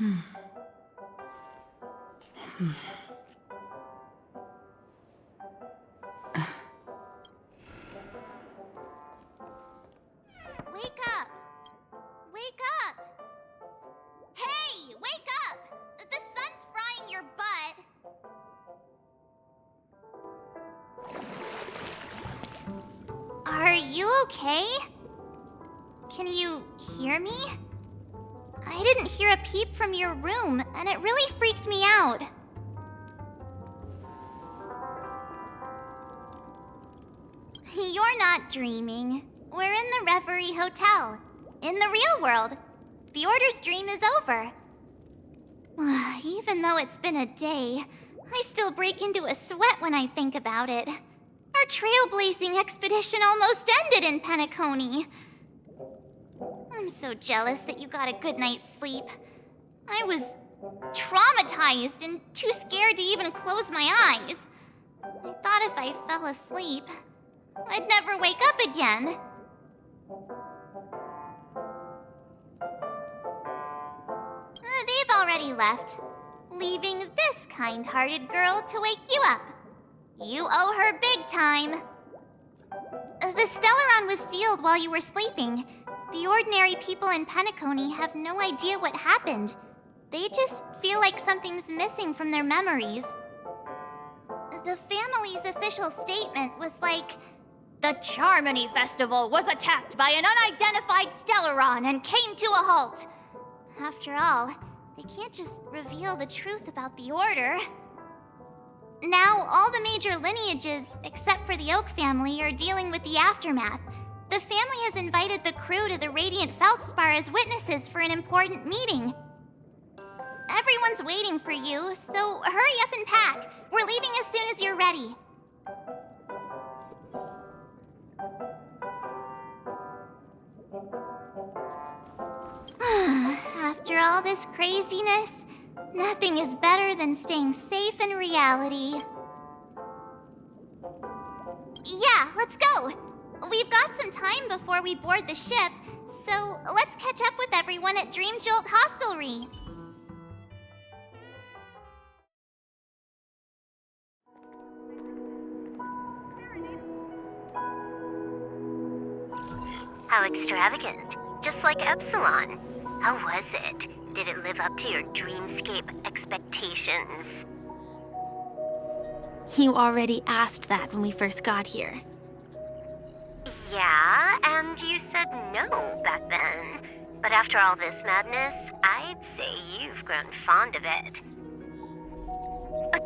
Wake up! Wake up! Hey, wake up! The sun's frying your butt. Are you okay? Can you hear me? I didn't hear a peep from your room, and it really freaked me out. You're not dreaming. We're in the Reverie Hotel. In the real world. The Order's dream is over. Even though it's been a day, I still break into a sweat when I think about it. Our trailblazing expedition almost ended in Penacony. I'm so jealous that you got a good night's sleep. I was traumatized and too scared to even close my eyes. I thought if I fell asleep, I'd never wake up again. They've already left, leaving this kind-hearted girl to wake you up. You owe her big time. The Stellaron was sealed while you were sleeping. The ordinary people in Penacony have no idea what happened. They just feel like something's missing from their memories. The family's official statement was like, "The Charmony Festival was attacked by an unidentified Stellaron and came to a halt." After all, they can't just reveal the truth about the Order. Now, all the major lineages, except for the Oak family, are dealing with the aftermath. The family has invited the crew to the Radiant Feldspar as witnesses for an important meeting. Everyone's waiting for you, so hurry up and pack. We're leaving as soon as you're ready. After all this craziness, nothing is better than staying safe in reality. Yeah, let's go! We've got some time before we board the ship, so let's catch up with everyone at Dream Jolt Hostelry. How extravagant. Just like Epsilon. How was it? Did it live up to your dreamscape expectations? You already asked that when we first got here. Yeah, and you said no back then. But after all this madness, I'd say you've grown fond of it.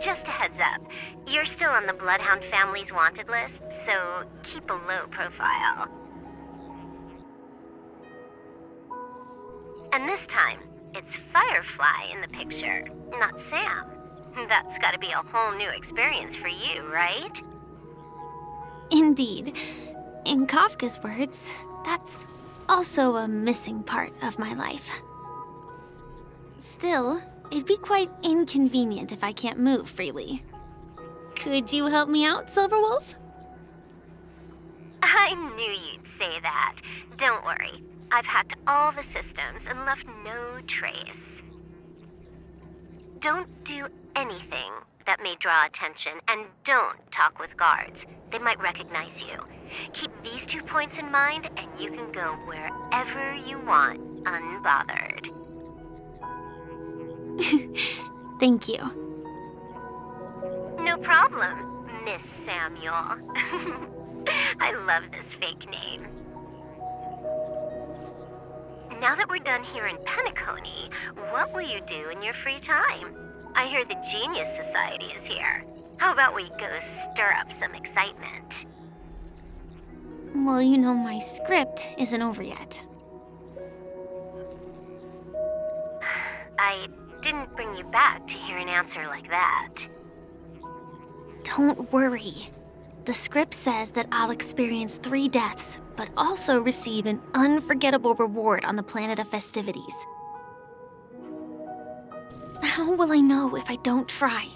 Just a heads up, you're still on the Bloodhound family's wanted list, so keep a low profile. And this time, it's Firefly in the picture, not Sam. That's gotta be a whole new experience for you, right? Indeed. In Kafka's words, that's also a missing part of my life. Still, it'd be quite inconvenient if I can't move freely. Could you help me out, Silverwolf? I knew you'd say that. Don't worry. I've hacked all the systems and left no trace. Don't do anything that may draw attention, and don't talk with guards. They might recognize you. Keep these 2 points in mind, and you can go wherever you want, unbothered. Thank you. No problem, Miss Samuel. I love this fake name. Now that we're done here in Penacony, what will you do in your free time? I hear the Genius Society is here. How about we go stir up some excitement? Well, you know my script isn't over yet. I didn't bring you back to hear an answer like that. Don't worry. The script says that I'll experience 3 deaths, but also receive an unforgettable reward on the planet of festivities. How will I know if I don't try?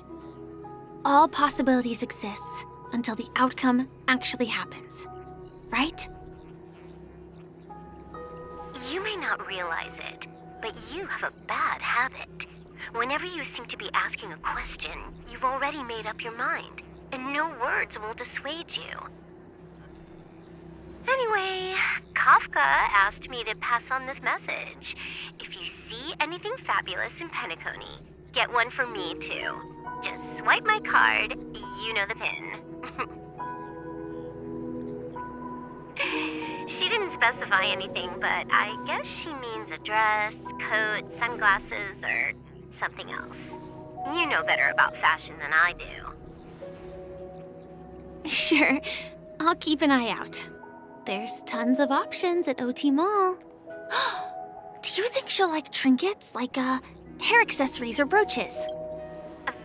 All possibilities exist until the outcome actually happens, right? You may not realize it, But you have a bad habit. Whenever you seem to be asking a question, you've already made up your mind, and no words will dissuade you. Anyway, Kafka asked me to pass on this message. If you see anything fabulous in Penacony, get one for me too. Just swipe my card, you know the pin. She didn't specify anything, but I guess she means a dress, coat, sunglasses, or something else. You know better about fashion than I do. Sure, I'll keep an eye out. There's tons of options at OT Mall. Do you think she'll like trinkets, like hair accessories or brooches?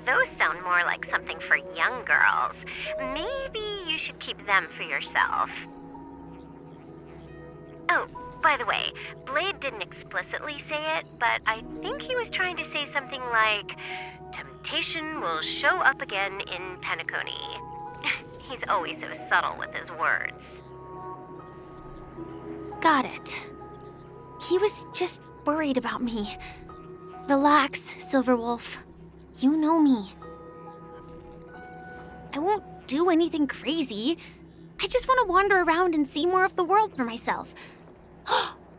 Those sound more like something for young girls. Maybe you should keep them for yourself. Oh, by the way, Blade didn't explicitly say it, but I think he was trying to say something like, temptation will show up again in Penacony. He's always so subtle with his words. Got it. He was just worried about me. Relax, Silverwolf. You know me. I won't do anything crazy. I just want to wander around and see more of the world for myself.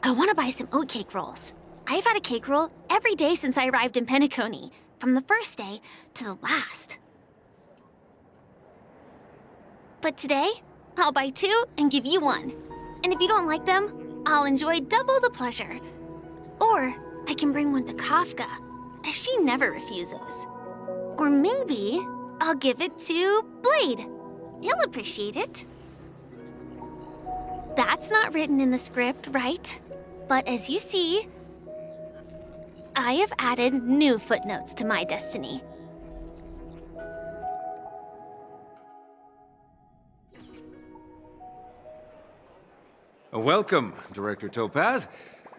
I want to buy some oatcake rolls. I've had a cake roll every day since I arrived in Penacony, from the first day to the last. But today, I'll buy 2 and give you 1. And if you don't like them, I'll enjoy double the pleasure. Or I can bring one to Kafka, as she never refuses. Or maybe I'll give it to Blade. He'll appreciate it. That's not written in the script, right? But as you see, I have added new footnotes to my destiny. Welcome, Director Topaz.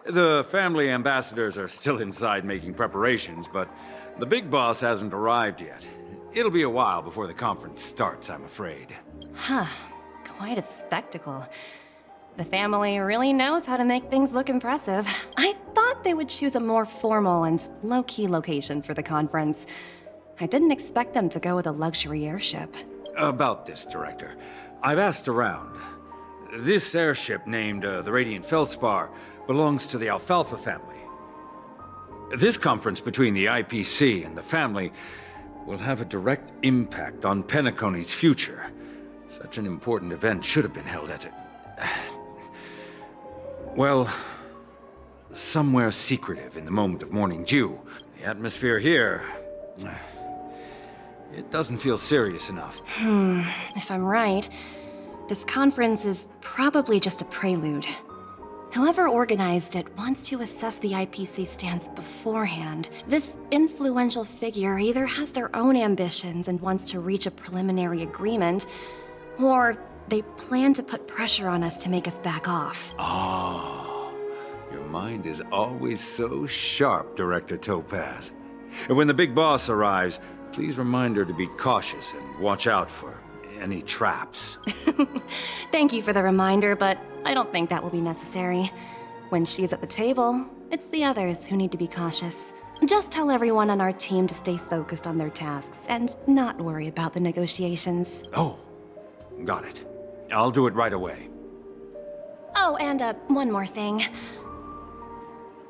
The family ambassadors are still inside making preparations, but the big boss hasn't arrived yet. It'll be a while before the conference starts, I'm afraid. Huh. Quite a spectacle. The family really knows how to make things look impressive. I thought they would choose a more formal and low-key location for the conference. I didn't expect them to go with a luxury airship. About this, Director. I've asked around. This airship, named the Radiant Feldspar, belongs to the Alfalfa family. This conference between the IPC and the family will have a direct impact on Penacony's future. Such an important event should have been held at well, somewhere secretive in the moment of morning dew. The atmosphere here, it doesn't feel serious enough. If I'm right, this conference is probably just a prelude. Whoever organized it wants to assess the IPC stance beforehand. This influential figure either has their own ambitions and wants to reach a preliminary agreement, or they plan to put pressure on us to make us back off. Oh, your mind is always so sharp, Director Topaz. And when the big boss arrives, please remind her to be cautious and watch out for any traps. Thank you for the reminder, but I don't think that will be necessary. When she's at the table, it's the others who need to be cautious. Just tell everyone on our team to stay focused on their tasks and not worry about the negotiations. Oh, got it. I'll do it right away. Oh, and one more thing.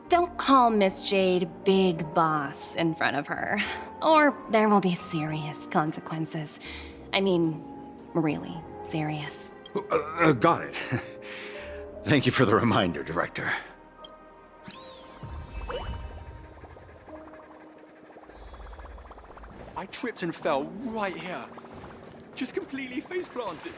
Don't call Miss Jade Big Boss in front of her, or there will be serious consequences. I mean, really serious. Got it. Thank you for the reminder, Director. I tripped and fell right here. Just completely face planted.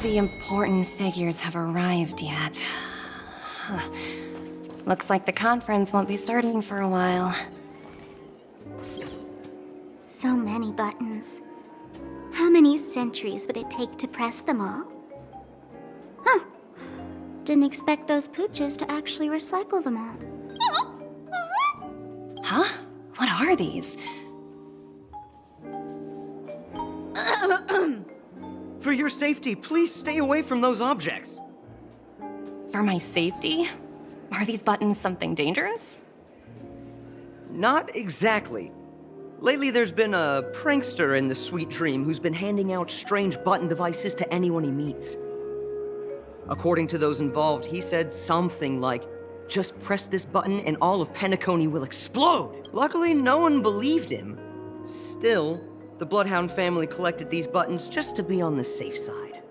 of the important figures have arrived yet. Huh. Looks like the conference won't be starting for a while. So many buttons. How many centuries would it take to press them all? Huh. Didn't expect those pooches to actually recycle them all. Huh? What are these? For your safety, please stay away from those objects. For my safety? Are these buttons something dangerous? Not exactly. Lately, there's been a prankster in the Sweet Dream who's been handing out strange button devices to anyone he meets. According to those involved, he said something like, "Just press this button and all of Penacony will explode!" Luckily, no one believed him. Still, the Bloodhound family collected these buttons just to be on the safe side.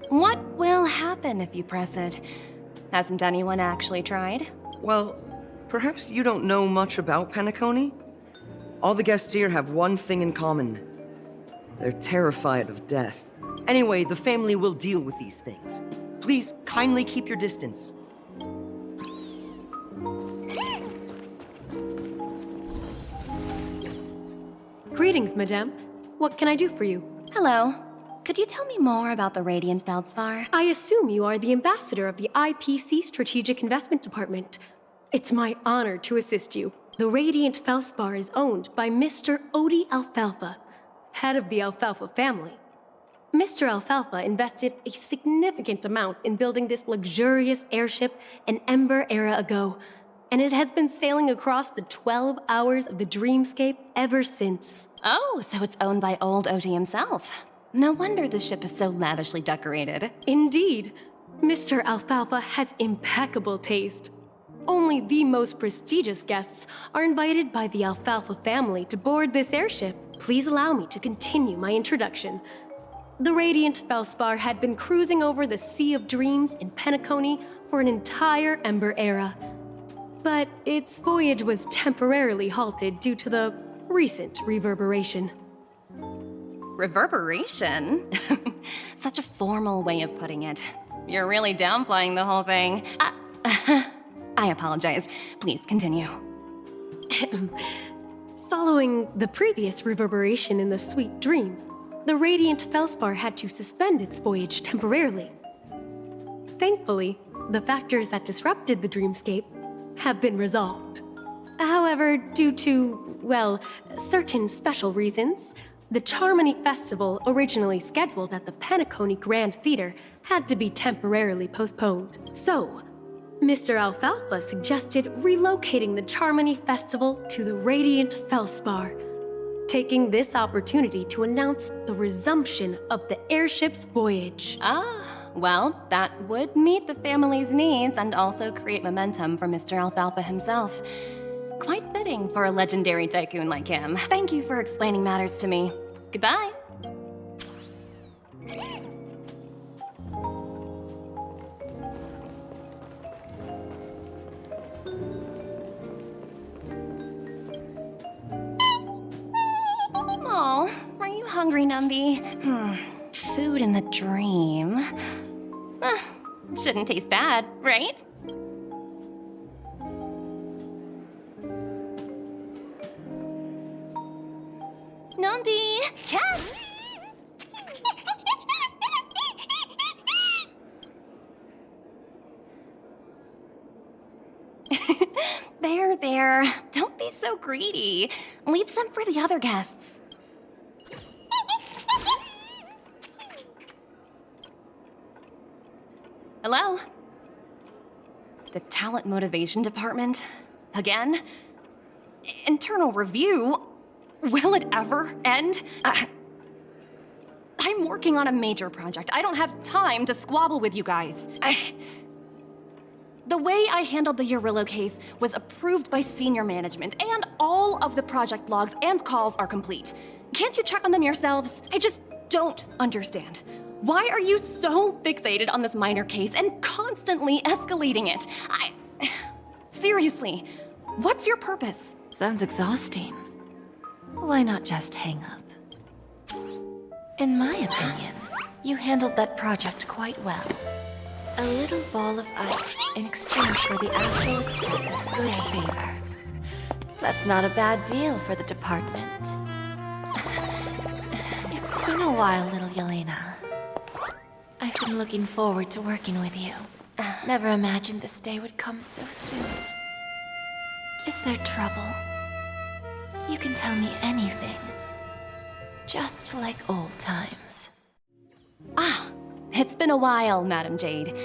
What will happen if you press it? Hasn't anyone actually tried? Well, perhaps you don't know much about Penacony? All the guests here have one thing in common. They're terrified of death. Anyway, the family will deal with these things. Please, kindly keep your distance. Greetings, madame. What can I do for you? Hello. Could you tell me more about the Radiant Feldspar? I assume you are the ambassador of the IPC Strategic Investment Department. It's my honor to assist you. The Radiant Feldspar is owned by Mr. Odie Alfalfa, head of the Alfalfa family. Mr. Alfalfa invested a significant amount in building this luxurious airship an Ember era ago, and it has been sailing across the 12 hours of the dreamscape ever since. Oh, so it's owned by old Odie himself. No wonder the ship is so lavishly decorated. Indeed, Mr. Alfalfa has impeccable taste. Only the most prestigious guests are invited by the Alfalfa family to board this airship. Please allow me to continue my introduction. The Radiant Feldspar had been cruising over the Sea of Dreams in Penacony for an entire Ember era. But its voyage was temporarily halted due to the recent reverberation. Reverberation? Such a formal way of putting it. You're really downplaying the whole thing. I apologize. Please continue. Following the previous reverberation in the Sweet Dream, the Radiant Feldspar had to suspend its voyage temporarily. Thankfully, the factors that disrupted the dreamscape have been resolved. However, due to, well, certain special reasons, the Charmony Festival, originally scheduled at the Penacony Grand Theater, had to be temporarily postponed. So, Mr. Alfalfa suggested relocating the Charmony Festival to the Radiant Feldspar, taking this opportunity to announce the resumption of the airship's voyage. Well, that would meet the family's needs and also create momentum for Mr. Alfalfa himself. Quite fitting for a legendary tycoon like him. Thank you for explaining matters to me. Goodbye. Oh, are you hungry, Numby? Food in the dream. Shouldn't taste bad, right? Numby, catch! There. Don't be so greedy. Leave some for the other guests. Hello? The Talent Motivation Department? Again? Internal review? Will it ever end? I'm working on a major project. I don't have time to squabble with you guys. The way I handled the Urillo case was approved by senior management, and all of the project logs and calls are complete. Can't you check on them yourselves? I just don't understand. Why are you so fixated on this minor case and constantly escalating it? Seriously, what's your purpose? Sounds exhausting. Why not just hang up? In my opinion, you handled that project quite well. A little ball of ice in exchange for the Astral Express's good favor. That's not a bad deal for the department. It's been a while, little Yelena. I've been looking forward to working with you. Never imagined this day would come so soon. Is there trouble? You can tell me anything. Just like old times. Ah, it's been a while, Madam Jade.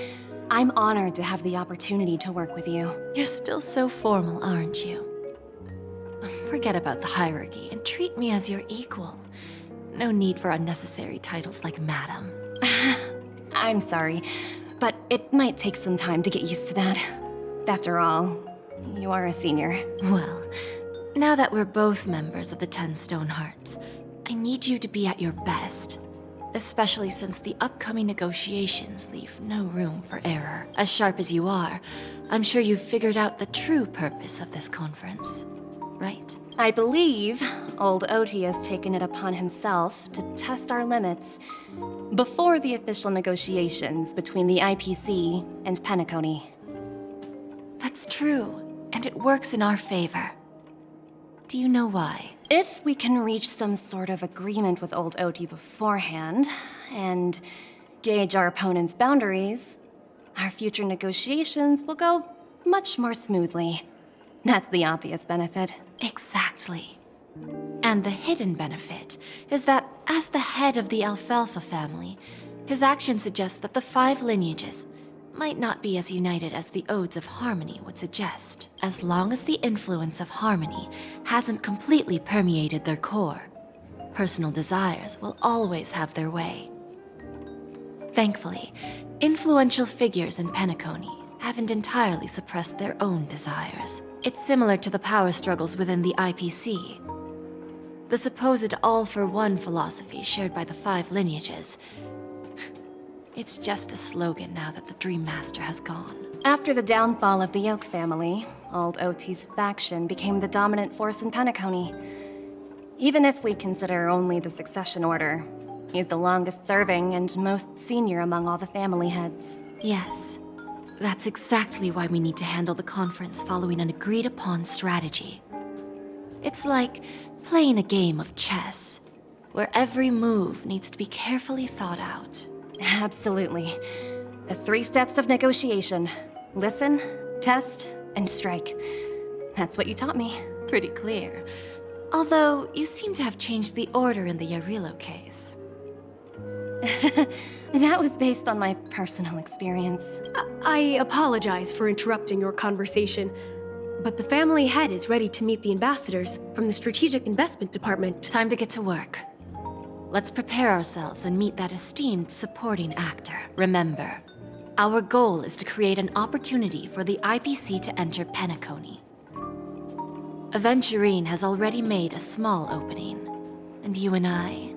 I'm honored to have the opportunity to work with you. You're still so formal, aren't you? Forget about the hierarchy and treat me as your equal. No need for unnecessary titles like Madam. I'm sorry, but it might take some time to get used to that. After all, you are a senior. Well, now that we're both members of the 10 Stone Hearts, I need you to be at your best. Especially since the upcoming negotiations leave no room for error. As sharp as you are, I'm sure you've figured out the true purpose of this conference, right? I believe old Oti has taken it upon himself to test our limits before the official negotiations between the IPC and Penacony. That's true, and it works in our favor. Do you know why? If we can reach some sort of agreement with old Oti beforehand, and gauge our opponent's boundaries, our future negotiations will go much more smoothly. That's the obvious benefit. Exactly. And the hidden benefit is that as the head of the Alfalfa family, his actions suggest that the 5 lineages might not be as united as the Odes of Harmony would suggest, as long as the influence of Harmony hasn't completely permeated their core. Personal desires will always have their way. Thankfully, influential figures in Penacony haven't entirely suppressed their own desires. It's similar to the power struggles within the IPC. The supposed all-for-one philosophy shared by the 5 lineages. It's just a slogan now that the Dream Master has gone. After the downfall of the Oak family, old Oti's faction became the dominant force in Penacony. Even if we consider only the succession order, he's the longest serving and most senior among all the family heads. Yes. That's exactly why we need to handle the conference following an agreed-upon strategy. It's like playing a game of chess, where every move needs to be carefully thought out. Absolutely. The 3 steps of negotiation. Listen, test, and strike. That's what you taught me. Pretty clear. Although, you seem to have changed the order in the Yarilo case. That was based on my personal experience. I apologize for interrupting your conversation, but the family head is ready to meet the ambassadors from the Strategic Investment Department. Time to get to work. Let's prepare ourselves and meet that esteemed supporting actor. Remember, our goal is to create an opportunity for the IPC to enter Penacony. Aventurine has already made a small opening, and you and I,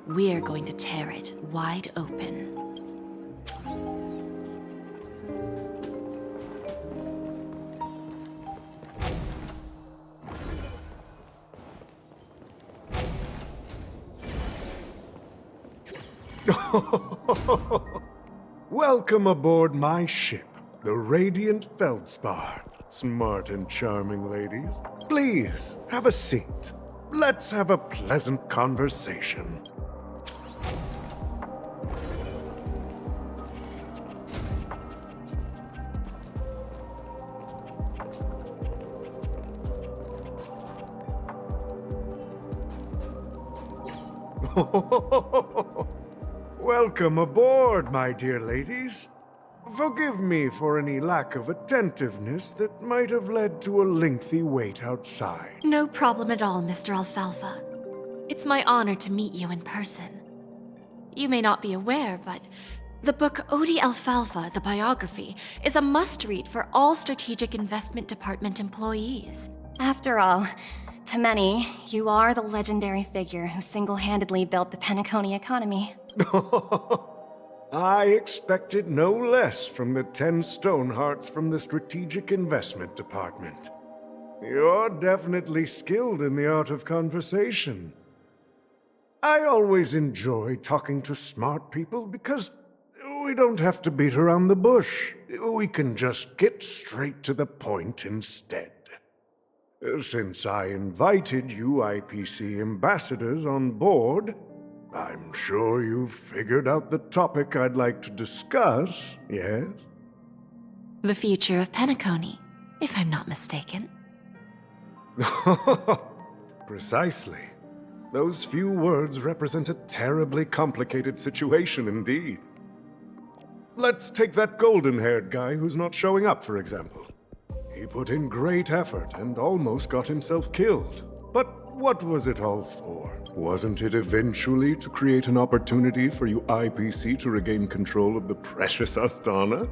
we're going to tear it wide open. Welcome aboard my ship, the Radiant Feldspar. Smart and charming ladies. Please, have a seat. Let's have a pleasant conversation. Welcome aboard, my dear ladies. Forgive me for any lack of attentiveness that might have led to a lengthy wait outside. No problem at all, Mr. Alfalfa. It's my honor to meet you in person. You may not be aware, but the book Odi Alfalfa, the biography, is a must-read for all Strategic Investment Department employees. After all, to many, you are the legendary figure who single-handedly built the Penacony economy. I expected no less from the 10 Stonehearts from the Strategic Investment Department. You're definitely skilled in the art of conversation. I always enjoy talking to smart people because we don't have to beat around the bush. We can just get straight to the point instead. Since I invited you IPC ambassadors on board, I'm sure you've figured out the topic I'd like to discuss, yes? The future of Penacony, if I'm not mistaken. Precisely. Those few words represent a terribly complicated situation indeed. Let's take that golden-haired guy who's not showing up, for example. He put in great effort and almost got himself killed. But what was it all for? Wasn't it eventually to create an opportunity for you IPC to regain control of the precious Astana?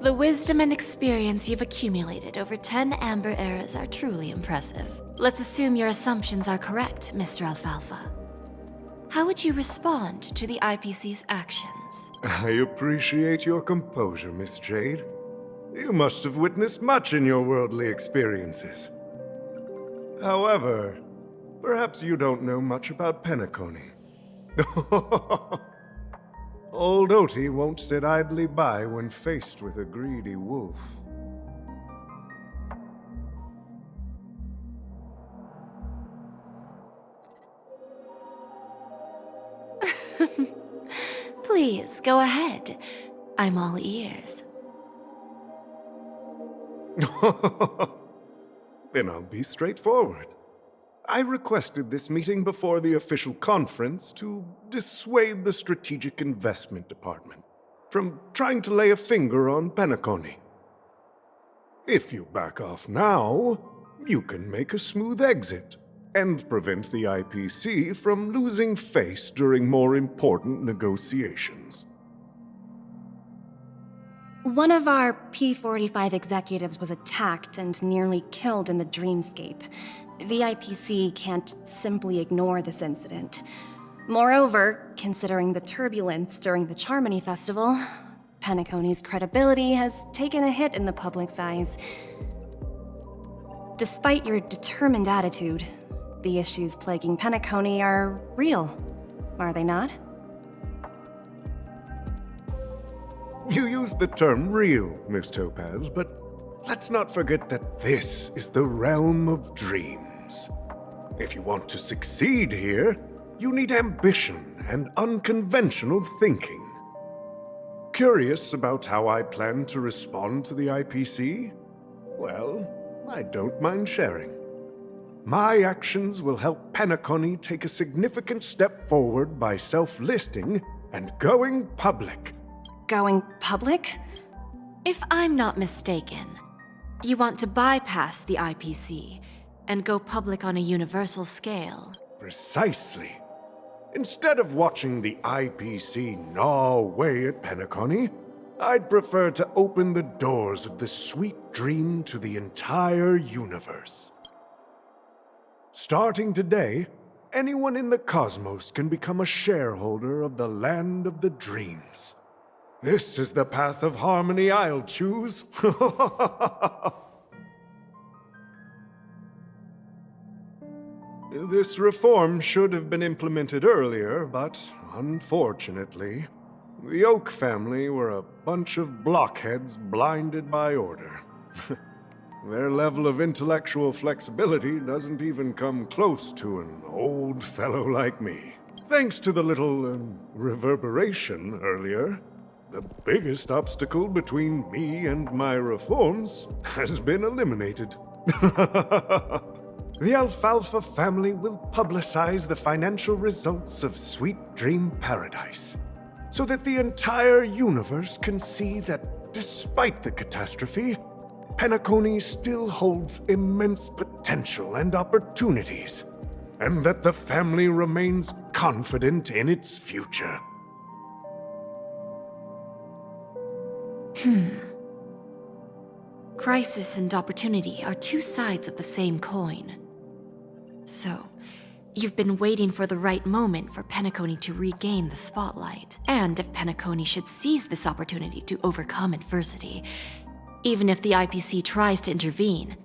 The wisdom and experience you've accumulated over 10 Amber Eras are truly impressive. Let's assume your assumptions are correct, Mr. Alfalfa. How would you respond to the IPC's actions? I appreciate your composure, Miss Jade. You must have witnessed much in your worldly experiences. However, perhaps you don't know much about Penacony. Old Oti won't sit idly by when faced with a greedy wolf. Please, go ahead. I'm all ears. Then I'll be straightforward. I requested this meeting before the official conference to dissuade the Strategic Investment Department from trying to lay a finger on Penacony. If you back off now, you can make a smooth exit and prevent the IPC from losing face during more important negotiations. One of our P-45 executives was attacked and nearly killed in the dreamscape. The IPC can't simply ignore this incident. Moreover, considering the turbulence during the Charmony Festival, Penacony's credibility has taken a hit in the public's eyes. Despite your determined attitude, the issues plaguing Penacony are real, are they not? You used the term real, Miss Topaz, but let's not forget that this is the realm of dreams. If you want to succeed here, you need ambition and unconventional thinking. Curious about how I plan to respond to the IPC? Well, I don't mind sharing. My actions will help Penacony take a significant step forward by self-listing and going public. Going public? If I'm not mistaken, you want to bypass the IPC and go public on a universal scale. Precisely. Instead of watching the IPC gnaw away at Penacony, I'd prefer to open the doors of the sweet dream to the entire universe. Starting today, anyone in the cosmos can become a shareholder of the land of the dreams. This is the path of harmony I'll choose. This reform should have been implemented earlier, but unfortunately, the Oak family were a bunch of blockheads blinded by order. Their level of intellectual flexibility doesn't even come close to an old fellow like me. Thanks to the little reverberation earlier, the biggest obstacle between me and my reforms has been eliminated. The Alfalfa family will publicize the financial results of Sweet Dream Paradise, so that the entire universe can see that despite the catastrophe, Penacony still holds immense potential and opportunities, and that the family remains confident in its future. Crisis and opportunity are two sides of the same coin. So, you've been waiting for the right moment for Penacony to regain the spotlight. And if Penacony should seize this opportunity to overcome adversity, even if the IPC tries to intervene,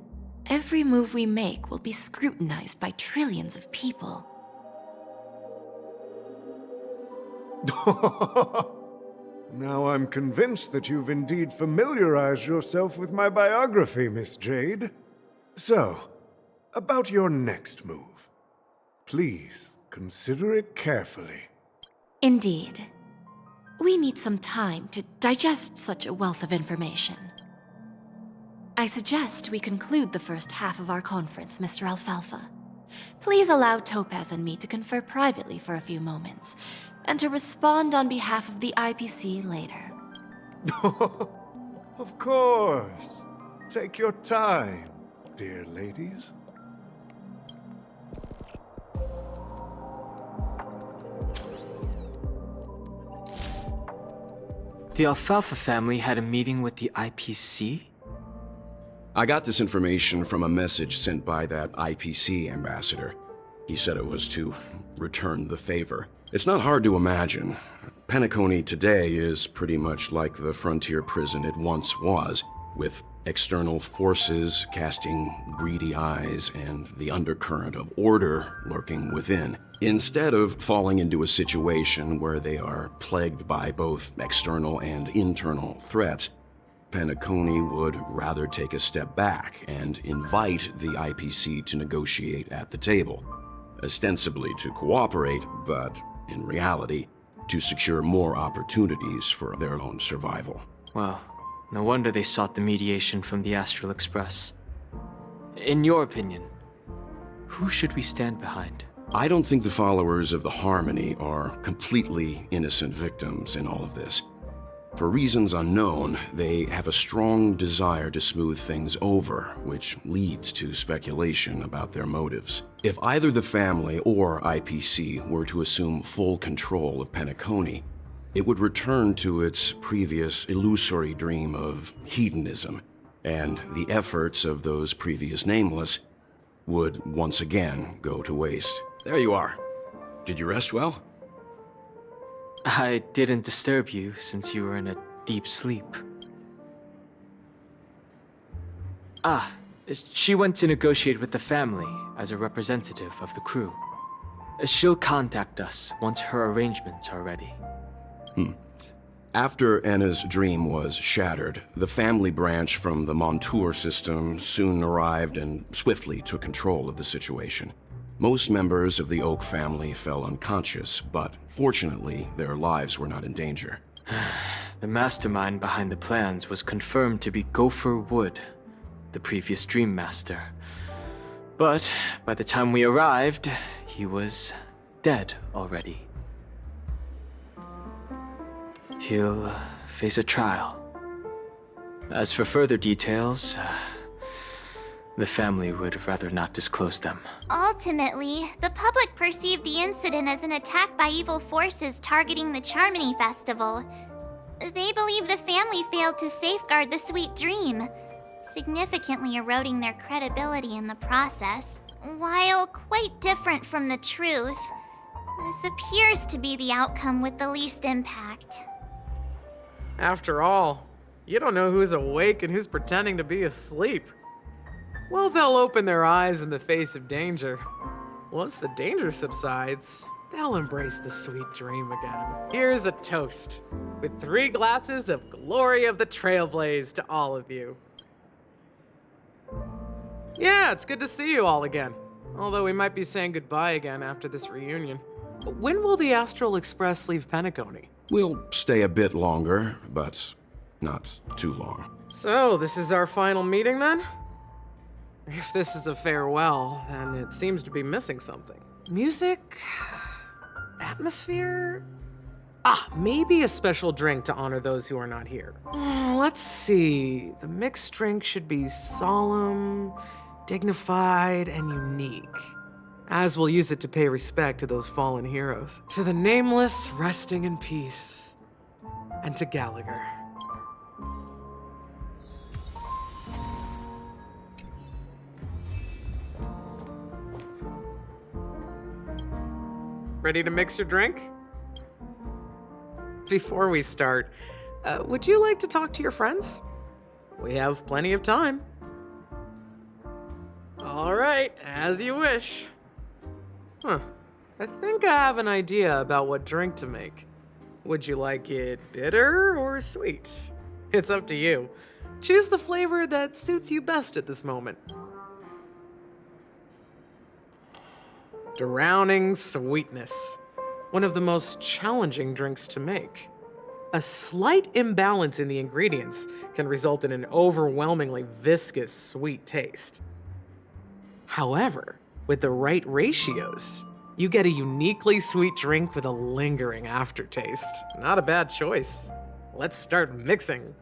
every move we make will be scrutinized by trillions of people. Now I'm convinced that you've indeed familiarized yourself with my biography, Miss Jade. So, about your next move. Please consider it carefully. Indeed. We need some time to digest such a wealth of information. I suggest we conclude the first half of our conference, Mr. Alfalfa. Please allow Topaz and me to confer privately for a few moments, and to respond on behalf of the IPC later. Of course. Take your time, dear ladies. The Alfalfa family had a meeting with the IPC? I got this information from a message sent by that IPC ambassador. He said it was to return the favor. It's not hard to imagine. Penacony today is pretty much like the frontier prison it once was, with external forces casting greedy eyes and the undercurrent of order lurking within. Instead of falling into a situation where they are plagued by both external and internal threats, Penacony would rather take a step back and invite the IPC to negotiate at the table, ostensibly to cooperate, but in reality, to secure more opportunities for their own survival. Well, no wonder they sought the mediation from the Astral Express. In your opinion, who should we stand behind? I don't think the followers of the Harmony are completely innocent victims in all of this. For reasons unknown, they have a strong desire to smooth things over, which leads to speculation about their motives. If either the family or IPC were to assume full control of Penacony, it would return to its previous illusory dream of hedonism, and the efforts of those previous nameless would once again go to waste. There you are. Did you rest well? I didn't disturb you since you were in a deep sleep. She went to negotiate with the family as a representative of the crew. She'll contact us once her arrangements are ready. After Anna's dream was shattered, the family branch from the Montour system soon arrived and swiftly took control of the situation. Most members of the Oak family fell unconscious, but fortunately, their lives were not in danger. The mastermind behind the plans was confirmed to be Gopher Wood, the previous Dream Master. But by the time we arrived, he was dead already. He'll face a trial. As for further details, the family would rather not disclose them. Ultimately, the public perceived the incident as an attack by evil forces targeting the Charmony Festival. They believe the family failed to safeguard the sweet dream, significantly eroding their credibility in the process. While quite different from the truth, this appears to be the outcome with the least impact. After all, you don't know who's awake and who's pretending to be asleep. Well, they'll open their eyes in the face of danger. Once the danger subsides, they'll embrace the sweet dream again. Here's a toast, with 3 glasses of glory of the Trailblaze to all of you. Yeah, it's good to see you all again. Although we might be saying goodbye again after this reunion. When will the Astral Express leave Penacony? We'll stay a bit longer, but not too long. So, this is our final meeting then? If this is a farewell, then it seems to be missing something. Music? Atmosphere? Maybe a special drink to honor those who are not here. Let's see. The mixed drink should be solemn, dignified, and unique, as we'll use it to pay respect to those fallen heroes. To the nameless, resting in peace. And to Gallagher. Ready to mix your drink? Before we start, would you like to talk to your friends? We have plenty of time. All right, as you wish. Huh. I think I have an idea about what drink to make. Would you like it bitter or sweet? It's up to you. Choose the flavor that suits you best at this moment. Drowning sweetness. One of the most challenging drinks to make. A slight imbalance in the ingredients can result in an overwhelmingly viscous sweet taste. However, with the right ratios, you get a uniquely sweet drink with a lingering aftertaste. Not a bad choice. Let's start mixing.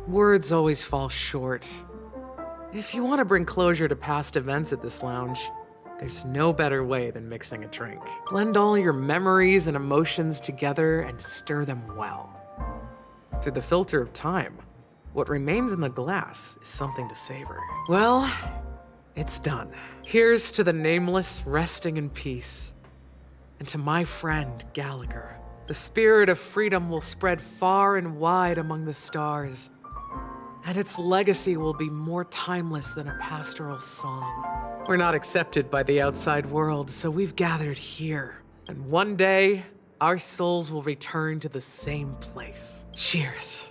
Words always fall short. If you want to bring closure to past events at this lounge, there's no better way than mixing a drink. Blend all your memories and emotions together and stir them well. Through the filter of time, what remains in the glass is something to savor. Well, it's done. Here's to the nameless resting in peace. And to my friend, Gallagher. The spirit of freedom will spread far and wide among the stars. And its legacy will be more timeless than a pastoral song. We're not accepted by the outside world, so we've gathered here. And one day, our souls will return to the same place. Cheers.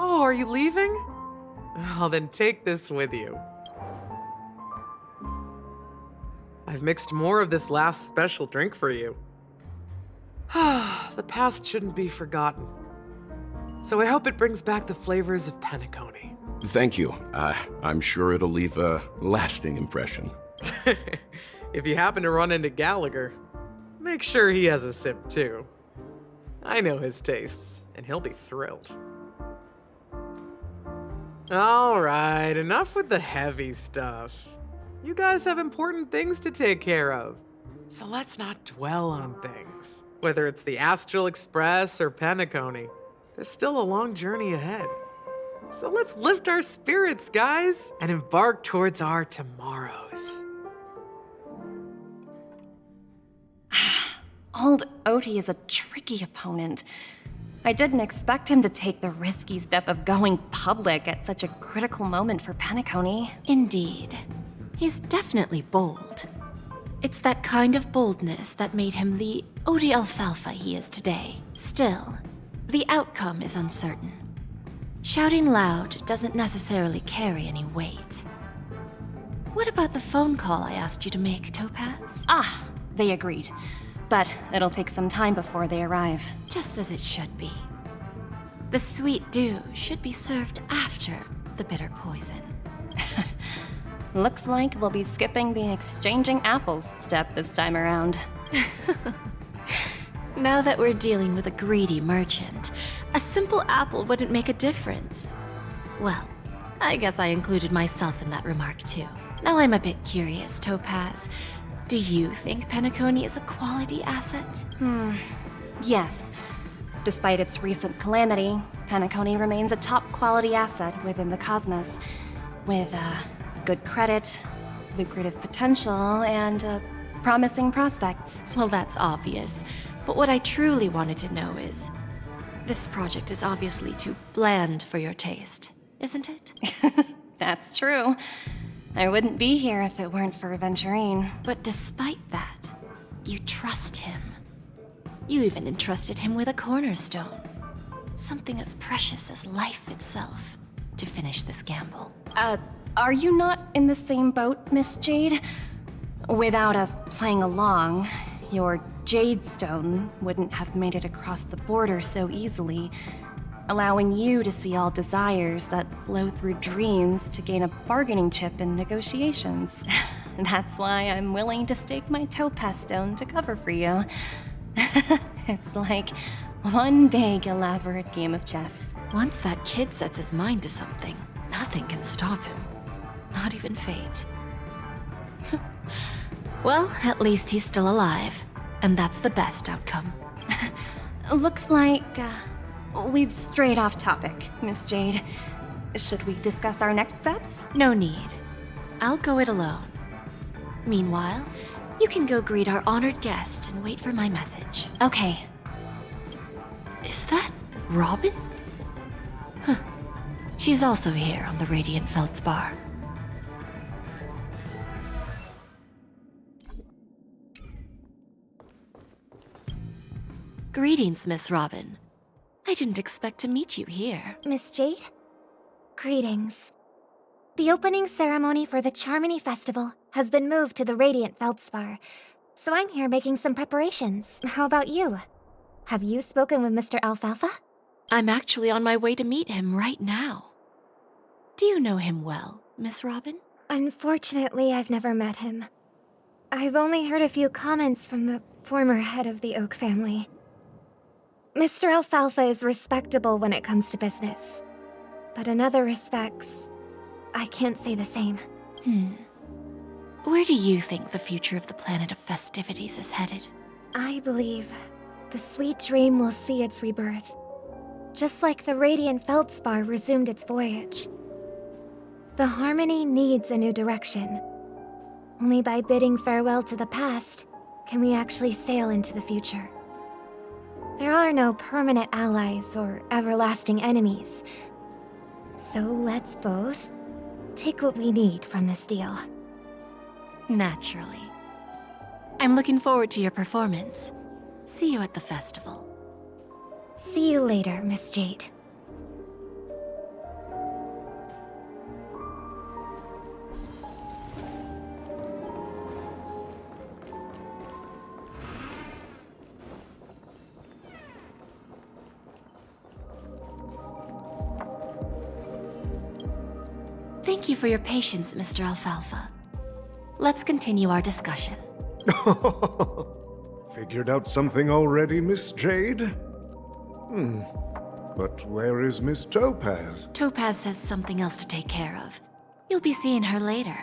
Oh, are you leaving? Oh, then take this with you. I've mixed more of this last special drink for you. The past shouldn't be forgotten. So I hope it brings back the flavors of Penacony. Thank you. I'm sure it'll leave a lasting impression. If you happen to run into Gallagher, make sure he has a sip too. I know his tastes, and he'll be thrilled. All right, enough with the heavy stuff. You guys have important things to take care of, so let's not dwell on things. Whether it's the Astral Express or Penacony, there's still a long journey ahead. So let's lift our spirits, guys, and embark towards our tomorrows. Old Odie is a tricky opponent. I didn't expect him to take the risky step of going public at such a critical moment for Penacony. Indeed. He's definitely bold. It's that kind of boldness that made him the Odie Alfalfa he is today. Still, the outcome is uncertain. Shouting loud doesn't necessarily carry any weight. What about the phone call I asked you to make, Topaz? Ah, they agreed. But it'll take some time before they arrive. Just as it should be. The sweet dew should be served after the bitter poison. Looks like we'll be skipping the exchanging apples step this time around. Now that we're dealing with a greedy merchant, a simple apple wouldn't make a difference. Well, I guess I included myself in that remark too. Now I'm a bit curious, Topaz. Do you think Penacony is a quality asset? Yes. Despite its recent calamity, Penacony remains a top quality asset within the cosmos, with good credit, lucrative potential, and promising prospects. Well, that's obvious. But what I truly wanted to know is, this project is obviously too bland for your taste, isn't it? That's true. I wouldn't be here if it weren't for Aventurine. But despite that, You trust him. You even entrusted him with a cornerstone. Something as precious as life itself, to finish this gamble. Are you not in the same boat, Miss Jade? Without us playing along, your Jade Stone wouldn't have made it across the border so easily, allowing you to see all desires that flow through dreams to gain a bargaining chip in negotiations. That's why I'm willing to stake my Topaz Stone to cover for you. It's like one big, elaborate game of chess. Once that kid sets his mind to something, nothing can stop him. Not even fate. Well, at least he's still alive, and that's the best outcome. Looks like we've strayed off topic, Miss Jade. Should we discuss our next steps? No need. I'll go it alone. Meanwhile, you can go greet our honored guest and wait for my message. Okay. Is that Robin? Huh. She's also here on the Radiant Feldspar. Greetings, Miss Robin. I didn't expect to meet you here. Miss Jade? Greetings. The opening ceremony for the Charmony Festival has been moved to the Radiant Feldspar, so I'm here making some preparations. How about you? Have you spoken with Mr. Alfalfa? I'm actually on my way to meet him right now. Do you know him well, Miss Robin? Unfortunately, I've never met him. I've only heard a few comments from the former head of the Oak family. Mr. Alfalfa is respectable when it comes to business, but in other respects, I can't say the same. Where do you think the future of the planet of festivities is headed? I believe the sweet dream will see its rebirth, just like the Radiant Feldspar resumed its voyage. The Harmony needs a new direction. Only by bidding farewell to the past can we actually sail into the future. There are no permanent allies or everlasting enemies, so let's both take what we need from this deal. Naturally. I'm looking forward to your performance. See you at the festival. See you later, Miss Jade. Thank you for your patience, Mr. Alfalfa. Let's continue our discussion. Figured out something already, Miss Jade? But where is Miss Topaz? Topaz has something else to take care of. You'll be seeing her later.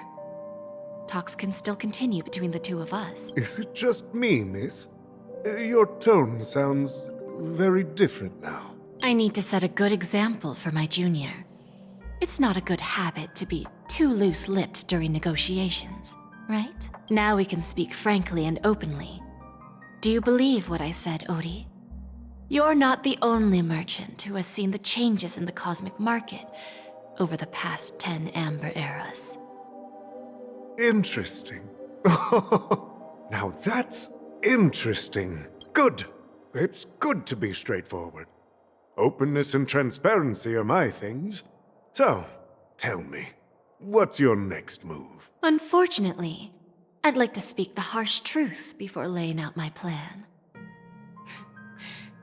Talks can still continue between the two of us. Is it just me, miss? Your tone sounds very different now. I need to set a good example for my junior. It's not a good habit to be too loose-lipped during negotiations, right? Now we can speak frankly and openly. Do you believe what I said, Odie? You're not the only merchant who has seen the changes in the cosmic market over the past 10 Amber Eras. Interesting. Now that's interesting. Good. It's good to be straightforward. Openness and transparency are my things. So, tell me, what's your next move? Unfortunately, I'd like to speak the harsh truth before laying out my plan.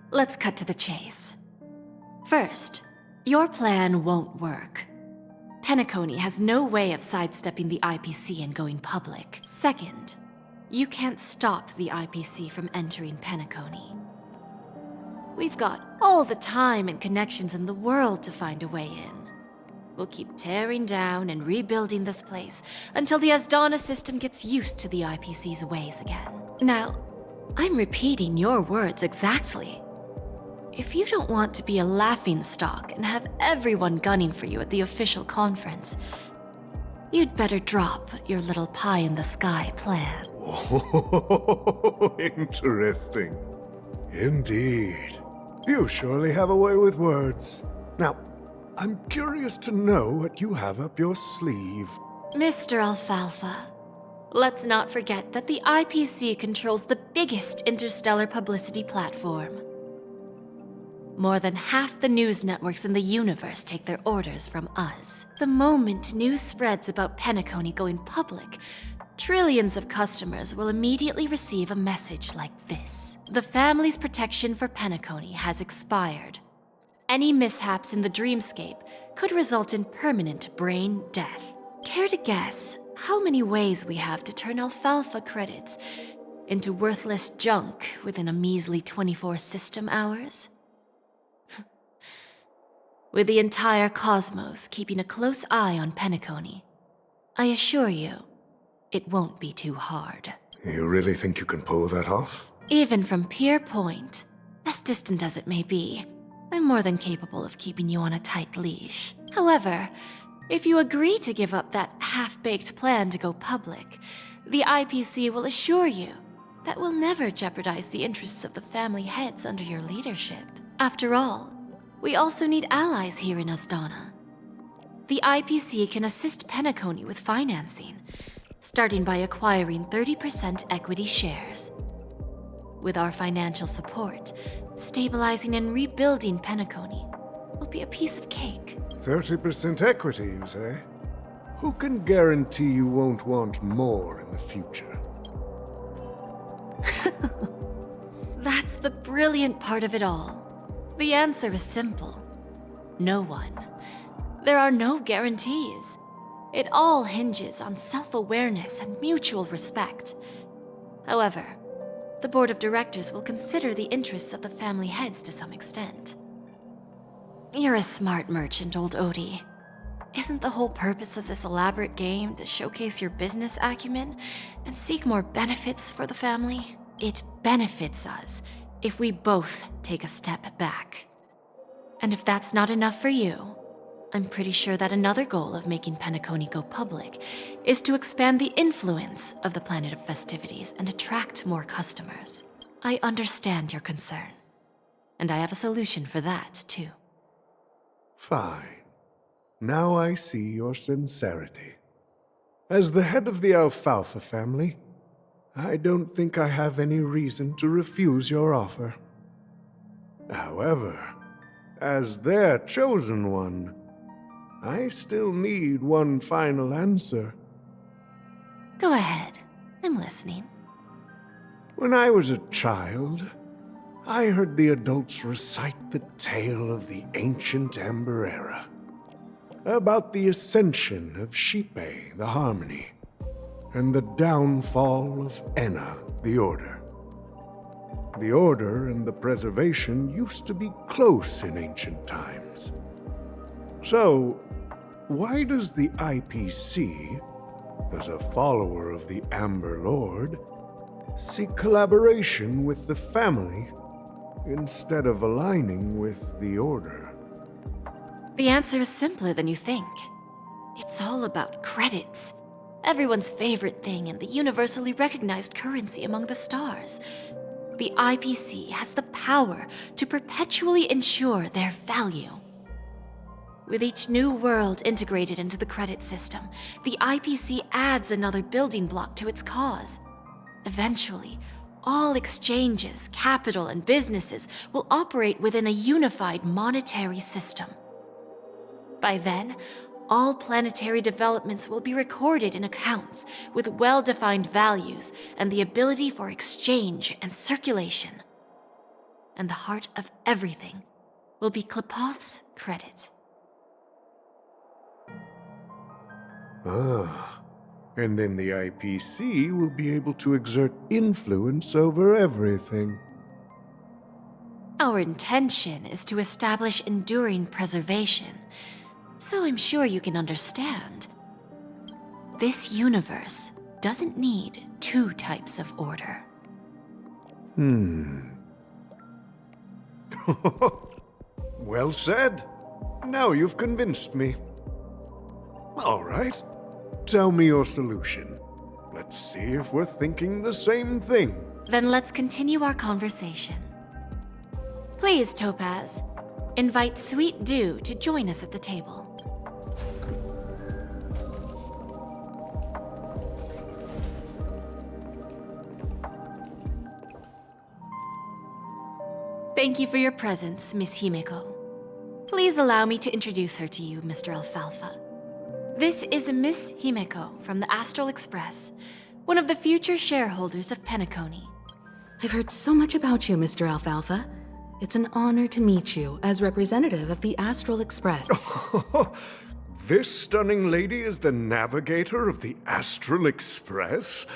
Let's cut to the chase. First, your plan won't work. Penacony has no way of sidestepping the IPC and going public. Second, you can't stop the IPC from entering Penacony. We've got all the time and connections in the world to find a way in. We'll keep tearing down and rebuilding this place until the Asdana system gets used to the IPC's ways again. Now, I'm repeating your words exactly. If you don't want to be a laughingstock and have everyone gunning for you at the official conference, you'd better drop your little pie-in-the-sky plan. Oh, interesting. Indeed. You surely have a way with words. Now, I'm curious to know what you have up your sleeve. Mr. Alfalfa, Let's not forget that the IPC controls the biggest interstellar publicity platform. More than half the news networks in the universe take their orders from us. The moment news spreads about Penacony going public, trillions of customers will immediately receive a message like this. The family's protection for Penacony has expired. Any mishaps in the dreamscape could result in permanent brain death. Care to guess how many ways we have to turn alfalfa credits into worthless junk within a measly 24 system hours? With the entire cosmos keeping a close eye on Penacony, I assure you, it won't be too hard. You really think you can pull that off? Even from Pier Point, as distant as it may be, I'm more than capable of keeping you on a tight leash. However, if you agree to give up that half-baked plan to go public, the IPC will assure you that we'll never jeopardize the interests of the family heads under your leadership. After all, we also need allies here in Asdana. The IPC can assist Penacony with financing, starting by acquiring 30% equity shares. With our financial support, stabilizing and rebuilding Penacony will be a piece of cake. 30% equity, you say? Who can guarantee you won't want more in the future? That's the brilliant part of it all. The answer is simple. No one. There are no guarantees. It all hinges on self-awareness and mutual respect. However, the board of directors will consider the interests of the family heads to some extent. You're a smart merchant, old Odie. Isn't the whole purpose of this elaborate game to showcase your business acumen and seek more benefits for the family? It benefits us if we both take a step back. And if that's not enough for you, I'm pretty sure that another goal of making Penacony go public is to expand the influence of the Planet of Festivities and attract more customers. I understand your concern, and I have a solution for that, too. Fine. Now I see your sincerity. As the head of the Alfalfa family, I don't think I have any reason to refuse your offer. However, as their chosen one, I still need one final answer. Go ahead. I'm listening. When I was a child, I heard the adults recite the tale of the ancient Amber Era, about the ascension of Shipe, the Harmony, and the downfall of Enna, the Order. The Order and the Preservation used to be close in ancient times. So, why does the IPC, as a follower of the Amber Lord, seek collaboration with the family instead of aligning with the Order? The answer is simpler than you think. It's all about credits. Everyone's favorite thing and the universally recognized currency among the stars. The IPC has the power to perpetually ensure their value. With each new world integrated into the credit system, the IPC adds another building block to its cause. Eventually, all exchanges, capital, and businesses will operate within a unified monetary system. By then, all planetary developments will be recorded in accounts with well-defined values and the ability for exchange and circulation. And the heart of everything will be Klepoth's credit. Ah, and then the IPC will be able to exert influence over everything. Our intention is to establish enduring preservation, so I'm sure you can understand. This universe doesn't need two types of order. Well said. Now you've convinced me. All right. Tell me your solution. Let's see if we're thinking the same thing. Then let's continue our conversation. Please, Topaz, invite Sweet Dew to join us at the table. Thank you for your presence, Miss Himeko. Please allow me to introduce her to you, Mr. Alfalfa. This is Miss Himeko from the Astral Express, one of the future shareholders of Penacony. I've heard so much about you, Mr. Alfalfa. It's an honor to meet you as representative of the Astral Express. This stunning lady is the navigator of the Astral Express?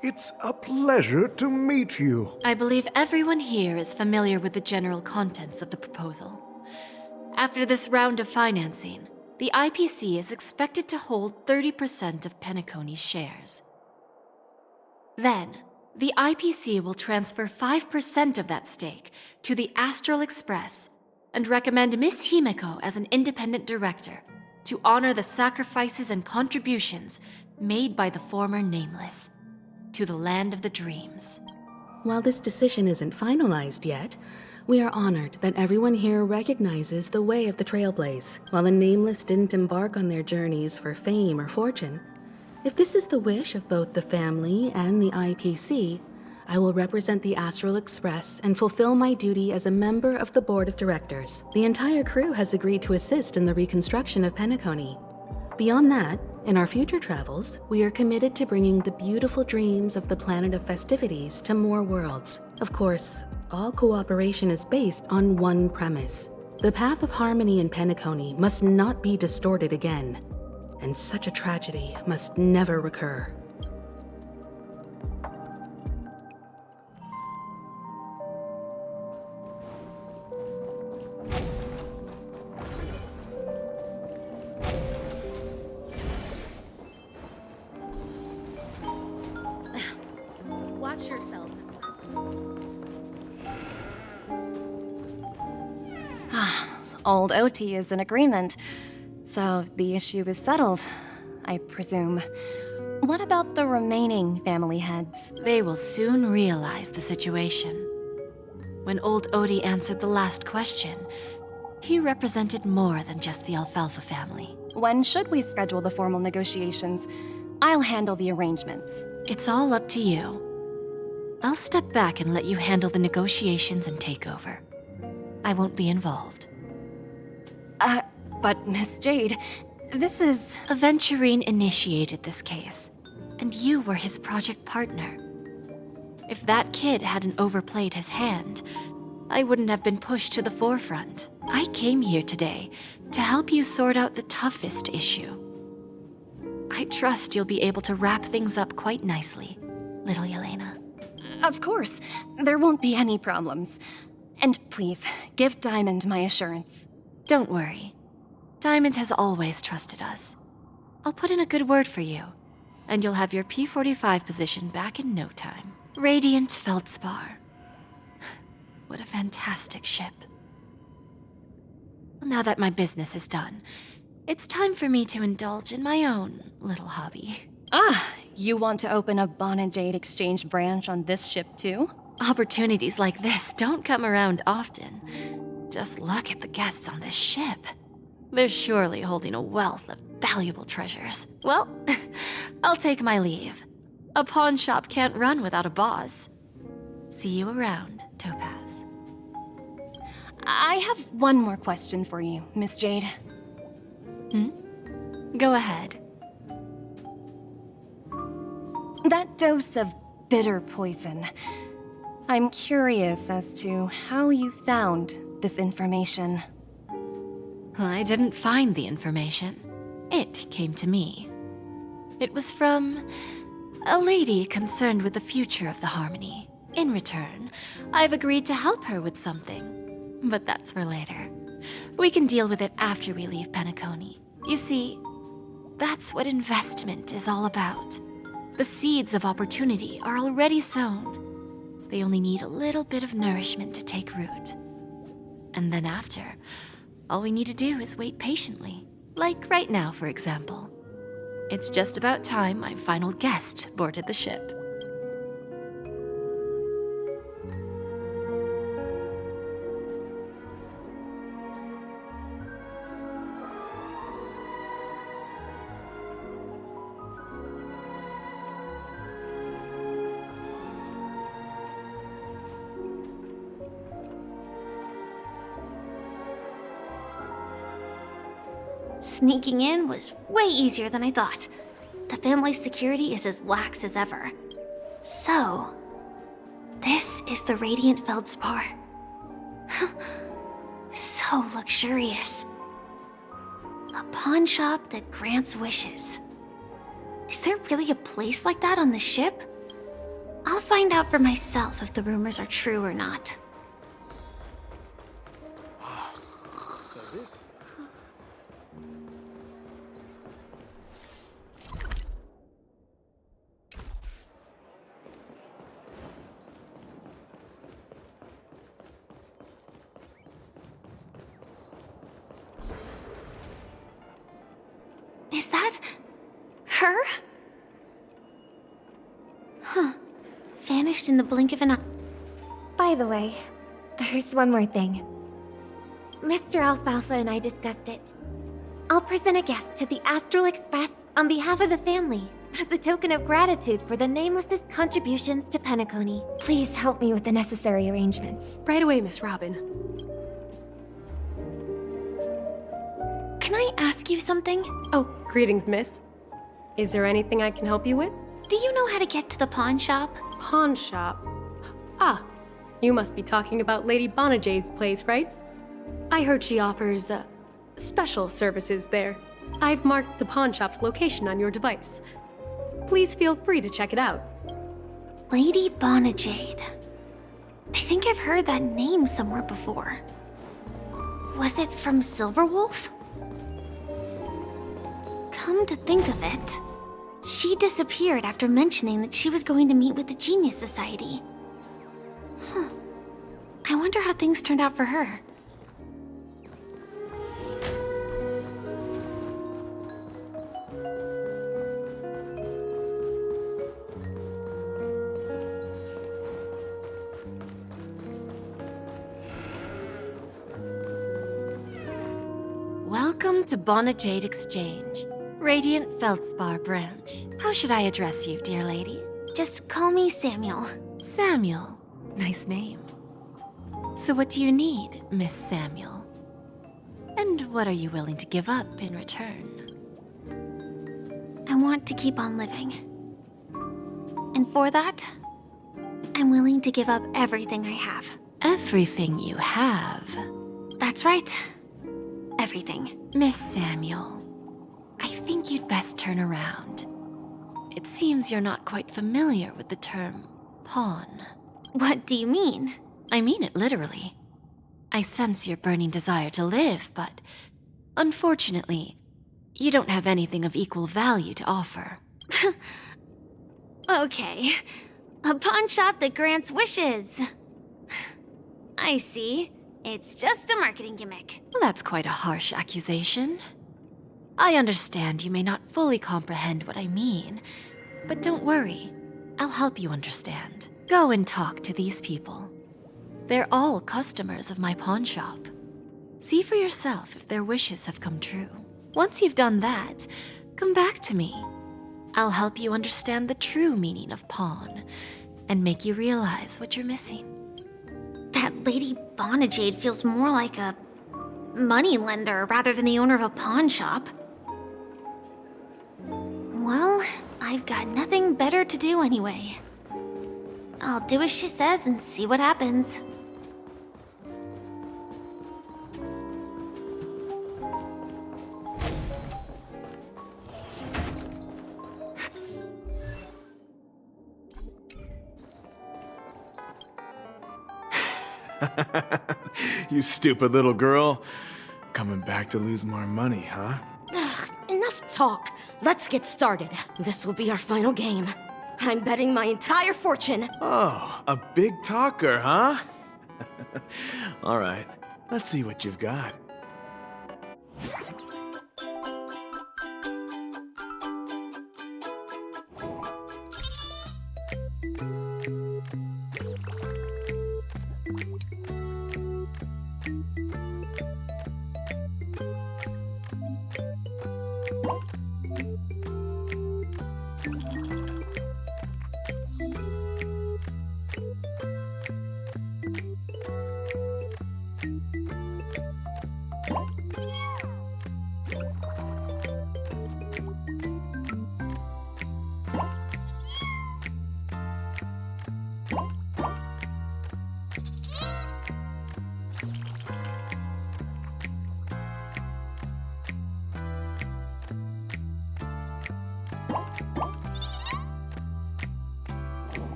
It's a pleasure to meet you. I believe everyone here is familiar with the general contents of the proposal. After this round of financing, the IPC is expected to hold 30% of Penacony's shares. Then, the IPC will transfer 5% of that stake to the Astral Express and recommend Miss Himeko as an independent director to honor the sacrifices and contributions made by the former Nameless to the land of the dreams. While this decision isn't finalized yet, we are honored that everyone here recognizes the way of the Trailblaze. While the Nameless didn't embark on their journeys for fame or fortune, if this is the wish of both the family and the IPC, I will represent the Astral Express and fulfill my duty as a member of the board of directors. The entire crew has agreed to assist in the reconstruction of Penacony. Beyond that, in our future travels, we are committed to bringing the beautiful dreams of the planet of festivities to more worlds. Of course, all cooperation is based on one premise. The path of harmony in Penacony must not be distorted again, and such a tragedy must never recur. Watch yourselves. Old OT is in agreement, so the issue is settled, I presume. What about the remaining family heads? They will soon realize the situation. When old Odie answered the last question, he represented more than just the Alfalfa family. When should we schedule the formal negotiations? I'll handle the arrangements. It's all up to you. I'll step back and let you handle the negotiations and takeover. I won't be involved. But Miss Jade, this is... Aventurine initiated this case, and you were his project partner. If that kid hadn't overplayed his hand, I wouldn't have been pushed to the forefront. I came here today to help you sort out the toughest issue. I trust you'll be able to wrap things up quite nicely, little Yelena. Of course, there won't be any problems. And please, give Diamond my assurance. Don't worry. Diamond has always trusted us. I'll put in a good word for you, and you'll have your P-45 position back in no time. Radiant Feldspar. What a fantastic ship. Well, now that my business is done, it's time for me to indulge in my own little hobby. You want to open a Bon and Jade exchange branch on this ship too? Opportunities like this don't come around often. Just look at the guests on this ship. They're surely holding a wealth of valuable treasures. Well, I'll take my leave. A pawn shop can't run without a boss. See you around, Topaz. I have one more question for you, Miss Jade. Go ahead. That dose of bitter poison. I'm curious as to how you found this information. I didn't find the information. It came to me. It was from a lady concerned with the future of the Harmony. In return, I've agreed to help her with something. But that's for later. We can deal with it after we leave Penacony. You see, that's what investment is all about. The seeds of opportunity are already sown. They only need a little bit of nourishment to take root. And then after, all we need to do is wait patiently. Like right now, for example. It's just about time my final guest boarded the ship. Sneaking in was way easier than I thought. The family's security is as lax as ever. So, this is the Radiant Feldspar. So luxurious. A pawn shop that grants wishes. Is there really a place like that on the ship? I'll find out for myself if the rumors are true or not. Is that her? Huh. Vanished in the blink of an eye. By the way, there's one more thing. Mr. Alfalfa and I discussed it. I'll present a gift to the Astral Express on behalf of the family as a token of gratitude for the Nameless's contributions to Penacony. Please help me with the necessary arrangements. Right away, Miss Robin. Can I ask you something? Oh, greetings, miss. Is there anything I can help you with? Do you know how to get to the pawn shop? Pawn shop? Ah, you must be talking about Lady Bonajade's place, right? I heard she offers, special services there. I've marked the pawn shop's location on your device. Please feel free to check it out. Lady Bonajade. I think I've heard that name somewhere before. Was it from Silverwolf? Come to think of it, she disappeared after mentioning that she was going to meet with the Genius Society. I wonder how things turned out for her. Welcome to Bonajade Exchange, Radiant Feldspar branch. How should I address you, dear lady? Just call me Samuel. Samuel. Nice name. So what do you need, Miss Samuel? And what are you willing to give up in return? I want to keep on living. And for that, I'm willing to give up everything I have. Everything you have? That's right. Everything. Miss Samuel, I think you'd best turn around. It seems you're not quite familiar with the term pawn. What do you mean? I mean it literally. I sense your burning desire to live, but unfortunately, you don't have anything of equal value to offer. Okay. A pawn shop that grants wishes. I see. It's just a marketing gimmick. Well, that's quite a harsh accusation. I understand you may not fully comprehend what I mean, but don't worry. I'll help you understand. Go and talk to these people. They're all customers of my pawn shop. See for yourself if their wishes have come true. Once you've done that, come back to me. I'll help you understand the true meaning of pawn and make you realize what you're missing. That Lady Bonajade feels more like a moneylender rather than the owner of a pawn shop. Well, I've got nothing better to do anyway. I'll do as she says and see what happens. You stupid little girl. Coming back to lose more money, huh? Ugh, enough talk. Let's get started. This will be our final game. I'm betting my entire fortune. Oh, a big talker, huh? All right, let's see what you've got.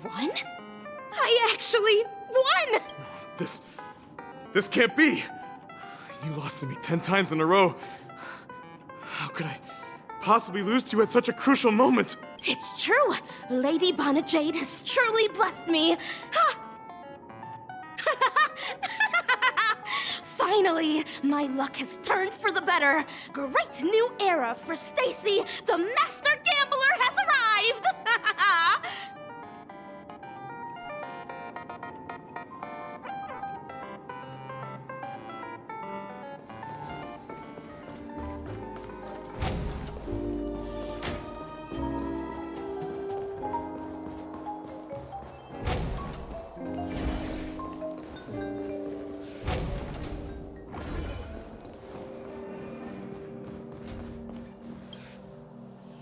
won? I actually won! This can't be! You lost to me 10 times in a row. How could I possibly lose to you at such a crucial moment? It's true! Lady Bonajade has truly blessed me! Finally, my luck has turned for the better. Great new era for Stacy. The master gambler has arrived.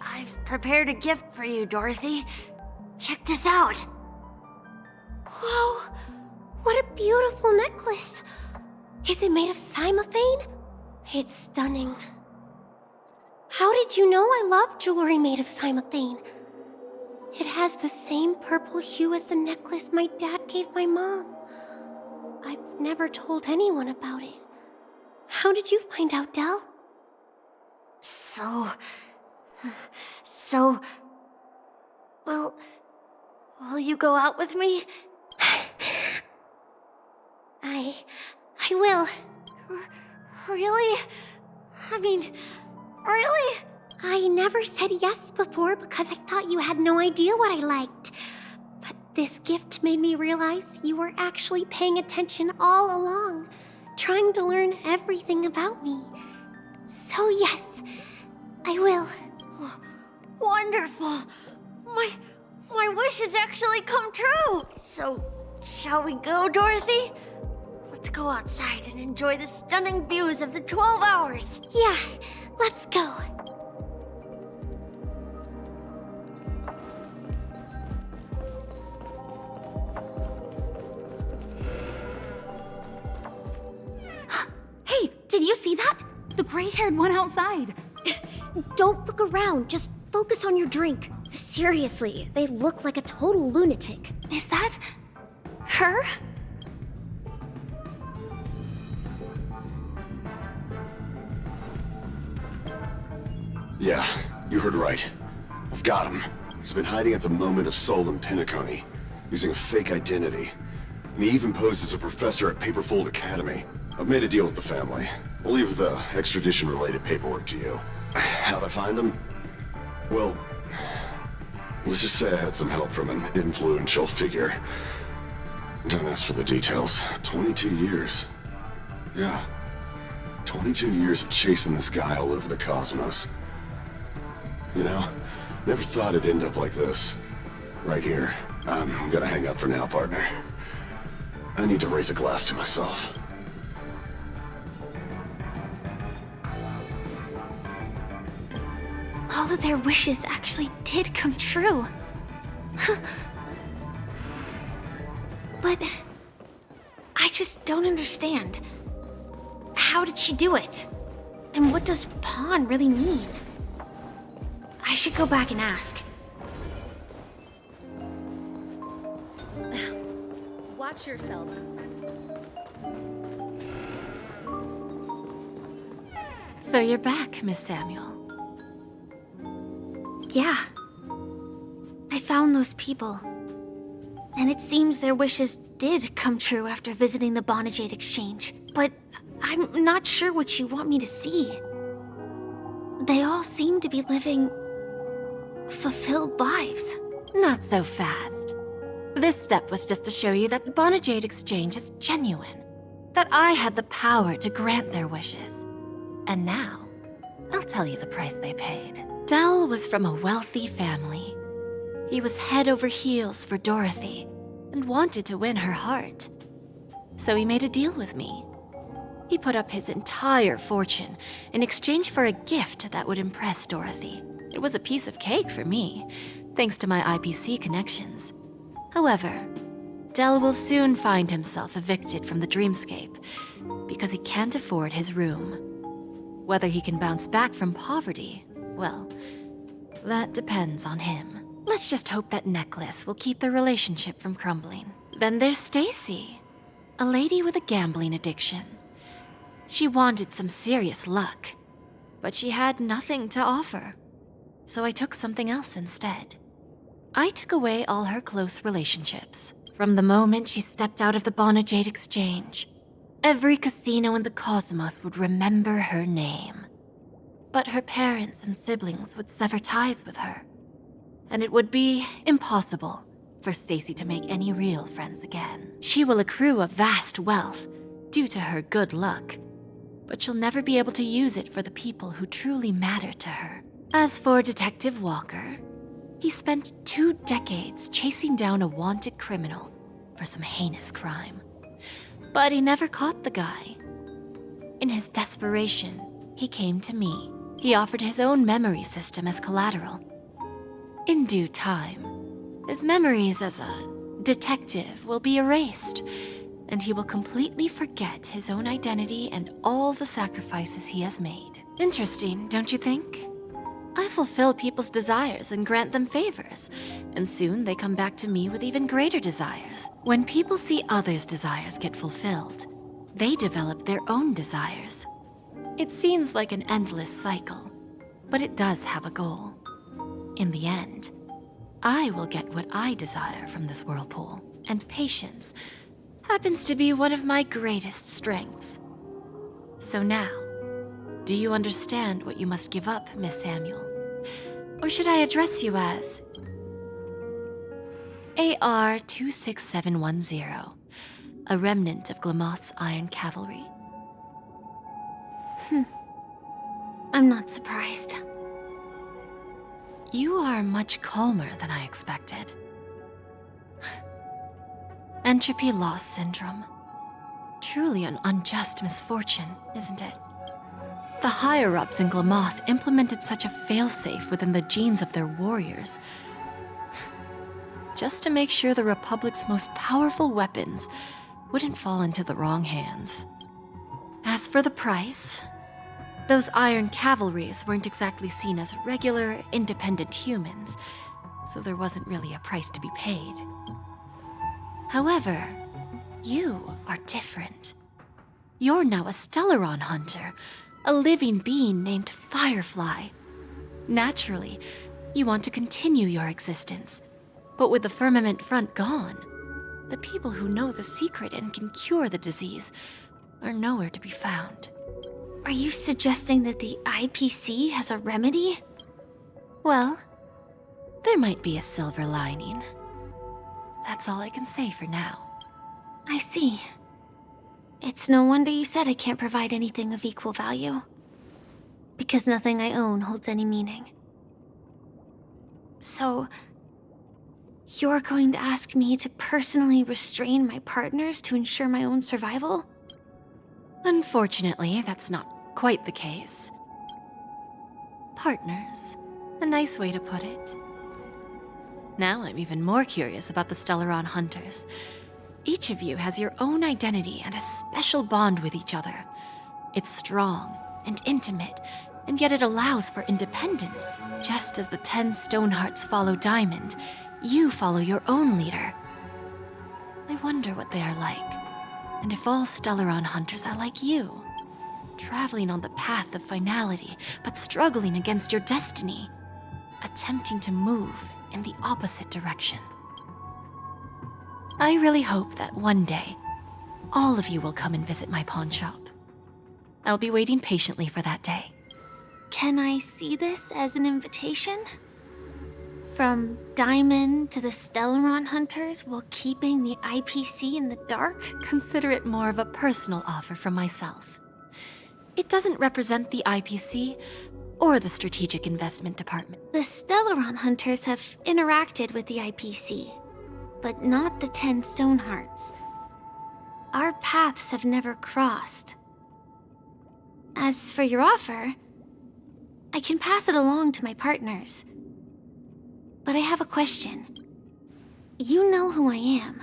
I've prepared a gift for you, Dorothy. Check this out. Whoa! What a beautiful necklace! Is it made of cymophane? It's stunning. How did you know I love jewelry made of cymophane? It has the same purple hue as the necklace my dad gave my mom. I've never told anyone about it. How did you find out, Del? Will you go out with me? I will. Really? I mean, really? I never said yes before because I thought you had no idea what I liked. But this gift made me realize you were actually paying attention all along, trying to learn everything about me. So yes, I will. Wonderful. My wish has actually come true. So, shall we go, Dorothy? Let's go outside and enjoy the stunning views of the 12 hours. Yeah, let's go. Hey, did you see that? The gray-haired one outside. Don't look around, just focus on your drink. Seriously, they look like a total lunatic. Is that her? Yeah, you heard right. I've got him. He's been hiding at the Moment of Soul in Penacony, using a fake identity. And he even posed as a professor at Paperfold Academy. I've made a deal with the family. We'll leave the extradition-related paperwork to you. How'd I find him? Well, let's just say I had some help from an influential figure. Don't ask for the details. 22 years. Yeah. 22 years of chasing this guy all over the cosmos. You know, never thought it'd end up like this. Right here. I'm gonna hang up for now, partner. I need to raise a glass to myself. All of their wishes actually did come true. But I just don't understand. How did she do it? And what does pawn really mean? I should go back and ask. Watch yourselves. So you're back, Miss Samuel. Yeah. I found those people. And it seems their wishes did come true after visiting the Bonajade Exchange. But I'm not sure what you want me to see. They all seem to be living fulfilled lives. Not so fast. This step was just to show you that the Bonajade Exchange is genuine. That I had the power to grant their wishes. And now, I'll tell you the price they paid. Del was from a wealthy family. He was head over heels for Dorothy and wanted to win her heart. So he made a deal with me. He put up his entire fortune in exchange for a gift that would impress Dorothy. It was a piece of cake for me, thanks to my IPC connections. However, Del will soon find himself evicted from the dreamscape because he can't afford his room. Whether he can bounce back from poverty, well, that depends on him. Let's just hope that necklace will keep their relationship from crumbling. Then there's Stacy, a lady with a gambling addiction. She wanted some serious luck, but she had nothing to offer. So I took something else instead. I took away all her close relationships. From the moment she stepped out of the Bonajade Exchange, every casino in the cosmos would remember her name. But her parents and siblings would sever ties with her, and it would be impossible for Stacy to make any real friends again. She will accrue a vast wealth due to her good luck, but she'll never be able to use it for the people who truly matter to her. As for Detective Walker, he spent 2 decades chasing down a wanted criminal for some heinous crime. But he never caught the guy. In his desperation, he came to me. He offered his own memory system as collateral. In due time, his memories as a detective will be erased, and he will completely forget his own identity and all the sacrifices he has made. Interesting, don't you think? I fulfill people's desires and grant them favors, and soon they come back to me with even greater desires. When people see others' desires get fulfilled, they develop their own desires. It seems like an endless cycle, but it does have a goal. In the end, I will get what I desire from this whirlpool, and patience happens to be one of my greatest strengths. So now, do you understand what you must give up, Miss Samuel? Or should I address you as AR-26710, a remnant of Glamoth's Iron Cavalry? I'm not surprised. You are much calmer than I expected. Entropy loss syndrome. Truly an unjust misfortune, isn't it? The higher-ups in Glamoth implemented such a failsafe within the genes of their warriors, just to make sure the Republic's most powerful weapons wouldn't fall into the wrong hands. As for the price, those Iron Cavalries weren't exactly seen as regular, independent humans, so there wasn't really a price to be paid. However, you are different. You're now a Stellaron hunter, a living being named Firefly. Naturally, you want to continue your existence, but with the Firmament Front gone, the people who know the secret and can cure the disease are nowhere to be found. Are you suggesting that the IPC has a remedy? Well, there might be a silver lining. That's all I can say for now. I see. It's no wonder you said I can't provide anything of equal value. Because nothing I own holds any meaning. So, you're going to ask me to personally restrain my partners to ensure my own survival? Unfortunately, that's not quite the case. Partners. A nice way to put it. Now I'm even more curious about the Stellaron Hunters. Each of you has your own identity and a special bond with each other. It's strong and intimate, and yet it allows for independence. Just as the 10 Stonehearts follow Diamond, you follow your own leader. I wonder what they are like, and if all Stellaron Hunters are like you, traveling on the path of finality, but struggling against your destiny, attempting to move in the opposite direction. I really hope that one day, all of you will come and visit my pawn shop. I'll be waiting patiently for that day. Can I see this as an invitation? From Diamond to the Stellaron Hunters while keeping the IPC in the dark? Consider it more of a personal offer from myself. It doesn't represent the IPC or the Strategic Investment Department. The Stellaron Hunters have interacted with the IPC, but not the 10 Stonehearts. Our paths have never crossed. As for your offer, I can pass it along to my partners. But I have a question. You know who I am.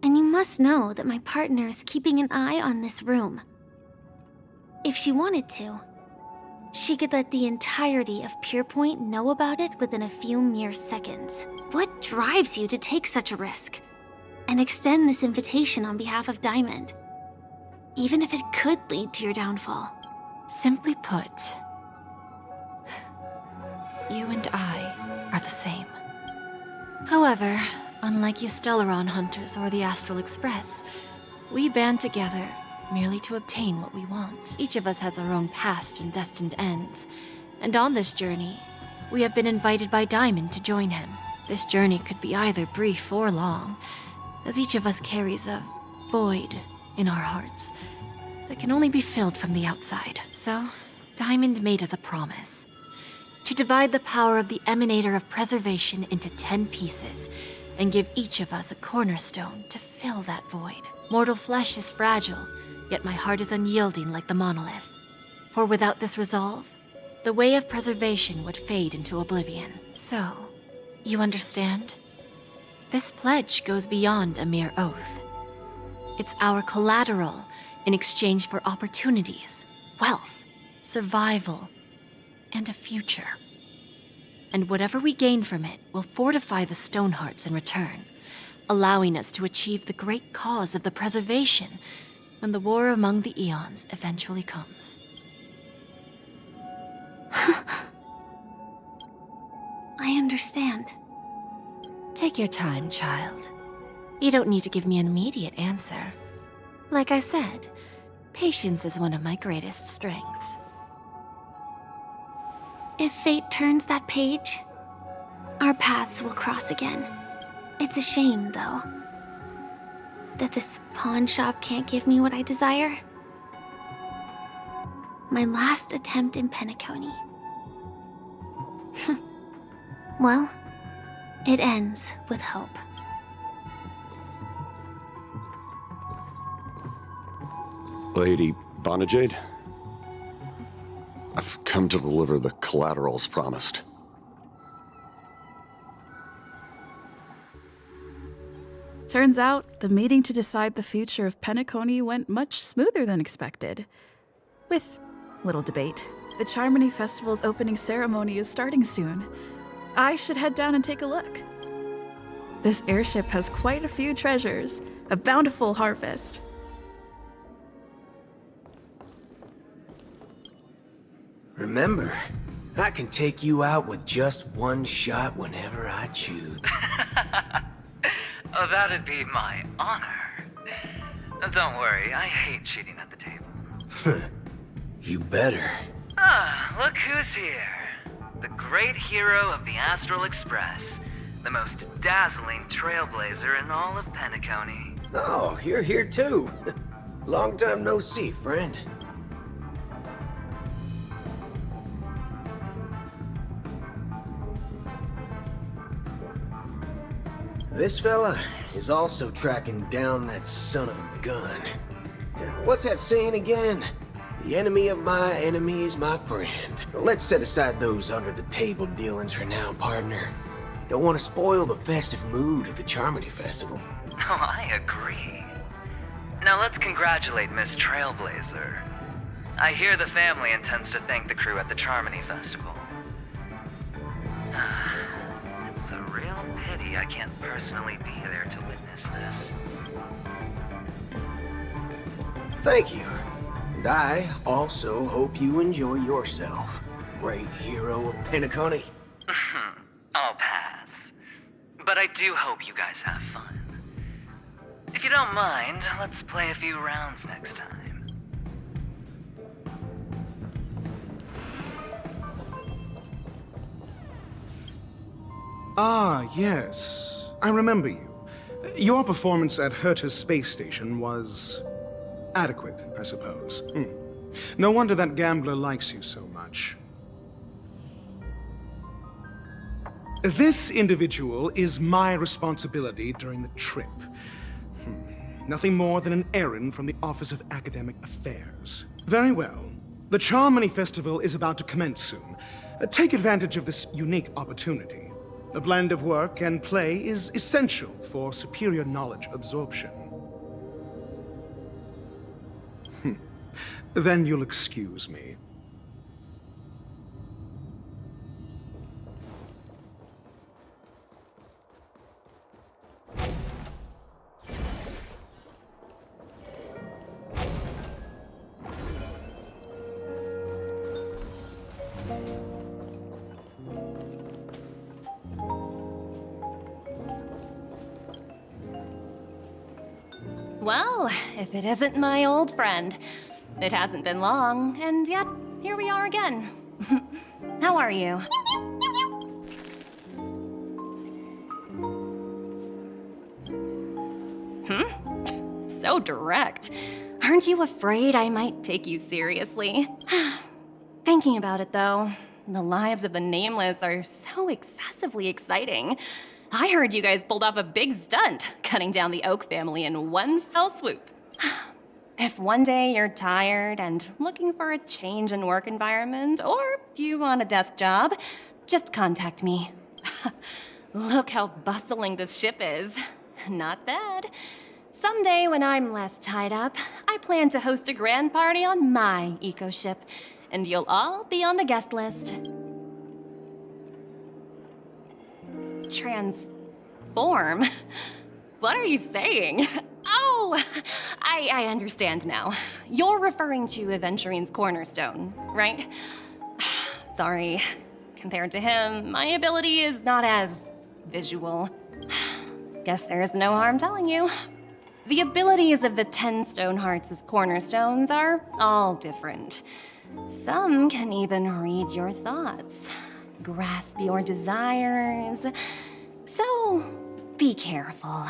And you must know that my partner is keeping an eye on this room. If she wanted to, she could let the entirety of Pierpoint know about it within a few mere seconds. What drives you to take such a risk and extend this invitation on behalf of Diamond, even if it could lead to your downfall? Simply put, you and I are the same. However, unlike you Stellaron hunters or the Astral Express, we band together merely to obtain what we want. Each of us has our own past and destined ends, and on this journey, we have been invited by Diamond to join him. This journey could be either brief or long, as each of us carries a void in our hearts that can only be filled from the outside. So, Diamond made us a promise to divide the power of the Emanator of Preservation into 10 pieces and give each of us a cornerstone to fill that void. Mortal flesh is fragile, yet my heart is unyielding like the monolith. For without this resolve, the way of preservation would fade into oblivion. So, you understand? This pledge goes beyond a mere oath. It's our collateral in exchange for opportunities, wealth, survival, and a future. And whatever we gain from it will fortify the Stonehearts in return, allowing us to achieve the great cause of the preservation when the war among the eons eventually comes. I understand. Take your time, child. You don't need to give me an immediate answer. Like I said, patience is one of my greatest strengths. If fate turns that page, our paths will cross again. It's a shame, though, that this pawn shop can't give me what I desire. My last attempt in Penacony. Well, it ends with hope. Lady Bonajade, I've come to deliver the collaterals promised. Turns out, the meeting to decide the future of Penacony went much smoother than expected. With little debate. The Charmony Festival's opening ceremony is starting soon. I should head down and take a look. This airship has quite a few treasures, a bountiful harvest. Remember, I can take you out with just one shot whenever I choose. Oh, that'd be my honor. Don't worry, I hate cheating at the table. You better. Ah, look who's here. The great hero of the Astral Express. The most dazzling trailblazer in all of Penacony. Oh, you're here too. Long time no see, friend. This fella is also tracking down that son of a gun. What's that saying again? The enemy of my enemy is my friend. Let's set aside those under-the-table dealings for now, partner. Don't want to spoil the festive mood of the Charmony Festival. Oh, I agree. Now let's congratulate Miss Trailblazer. I hear the family intends to thank the crew at the Charmony Festival. It's a real pity I can't personally be there to witness this. Thank you. And I also hope you enjoy yourself, great hero of Penacony. I'll pass. But I do hope you guys have fun. If you don't mind, let's play a few rounds next time. Ah, yes. I remember you. Your performance at Herta's space station was adequate, I suppose. No wonder that gambler likes you so much. This individual is my responsibility during the trip. Nothing more than an errand from the Office of Academic Affairs. Very well. The Charmony Festival is about to commence soon. Take advantage of this unique opportunity. A blend of work and play is essential for superior knowledge absorption. Then you'll excuse me. Well, if it isn't my old friend. It hasn't been long, and yet, here we are again. How are you? So direct. Aren't you afraid I might take you seriously? Thinking about it, though, the lives of the Nameless are so excessively exciting. I heard you guys pulled off a big stunt, cutting down the Oak family in one fell swoop. If one day you're tired and looking for a change in work environment, or you want a desk job, just contact me. Look how bustling this ship is. Not bad. Someday when I'm less tied up, I plan to host a grand party on my eco-ship, and you'll all be on the guest list. Transform? What are you saying? Oh, I understand now. You're referring to Aventurine's cornerstone, right? Sorry. Compared to him, my ability is not as visual. Guess there is no harm telling you. The abilities of the 10 Stonehearts' cornerstones are all different. Some can even read your thoughts, grasp your desires. So, be careful.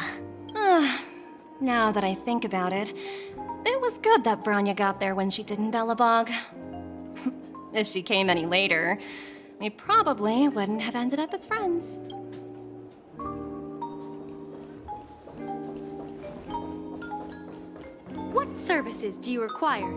Now that I think about it, it was good that Branya got there when she didn't, Bellabog. If she came any later, we probably wouldn't have ended up as friends. What services do you require?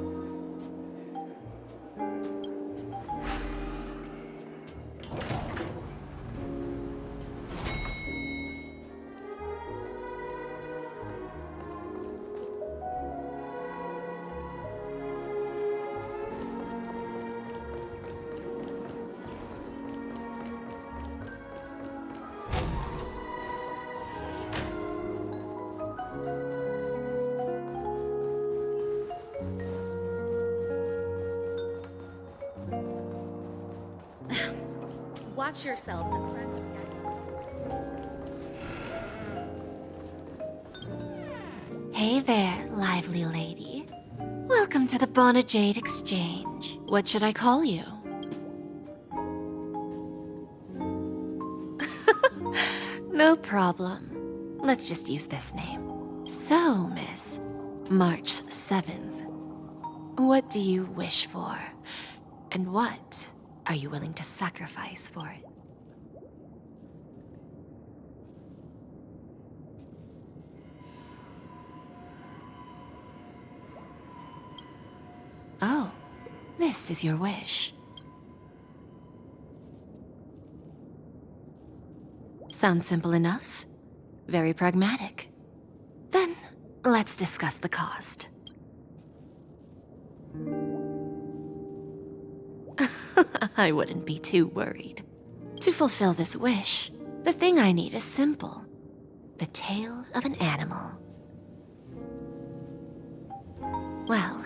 Watch yourselves in front of you. Hey there, lively lady. Welcome to the Bonajade Exchange. What should I call you? No problem. Let's just use this name. So, Miss, March 7th. What do you wish for? And what are you willing to sacrifice for it? Oh, this is your wish. Sounds simple enough. Very pragmatic. Then, let's discuss the cost. I wouldn't be too worried. To fulfill this wish, the thing I need is simple. The tail of an animal. Well,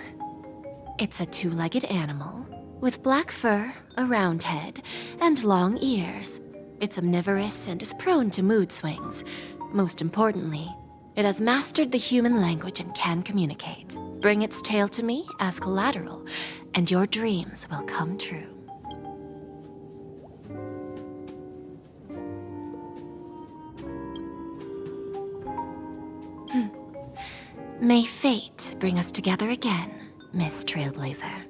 it's a two-legged animal with black fur, a round head, and long ears. It's omnivorous and is prone to mood swings. Most importantly, it has mastered the human language and can communicate. Bring its tail to me as collateral, and your dreams will come true. May fate bring us together again, Miss Trailblazer.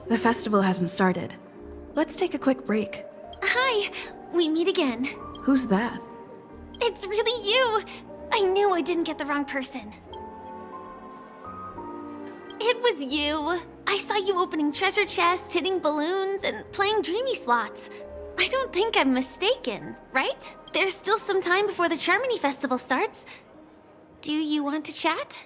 The festival hasn't started. Let's take a quick break. Hi, we meet again. Who's that? It's really you! I knew I didn't get the wrong person. It was you. I saw you opening treasure chests, hitting balloons, and playing dreamy slots. I don't think I'm mistaken, right? There's still some time before the Charmony Festival starts. Do you want to chat?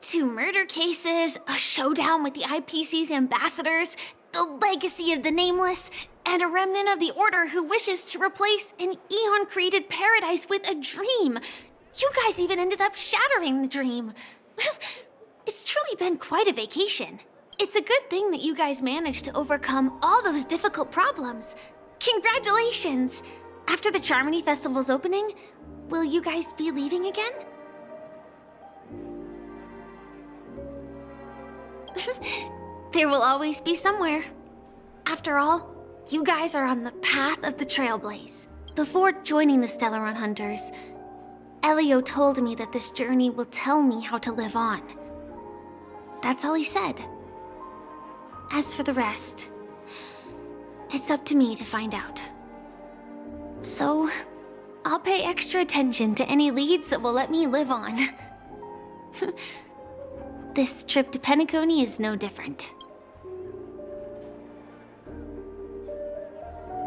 Two murder cases, a showdown with the IPC's ambassadors, the legacy of the Nameless, and a remnant of the Order who wishes to replace an Eon-created paradise with a dream. You guys even ended up shattering the dream. It's truly been quite a vacation. It's a good thing that you guys managed to overcome all those difficult problems. Congratulations! After the Charmony Festival's opening, will you guys be leaving again? There will always be somewhere. After all, you guys are on the path of the Trailblaze. Before joining the Stellaron Hunters, Elio told me that this journey will tell me how to live on. That's all he said. As for the rest, it's up to me to find out. So, I'll pay extra attention to any leads that will let me live on. This trip to Penacony is no different.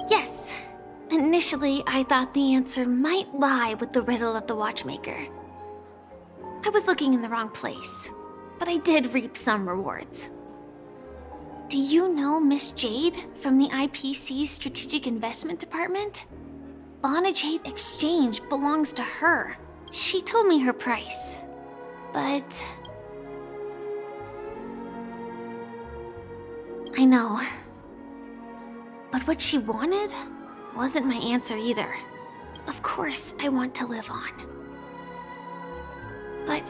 Yes, initially I thought the answer might lie with the riddle of the Watchmaker. I was looking in the wrong place, but I did reap some rewards. Do you know Miss Jade from the IPC's Strategic Investment Department? Bonajade Exchange belongs to her. She told me her price, but... I know. But what she wanted wasn't my answer either. Of course, I want to live on. But...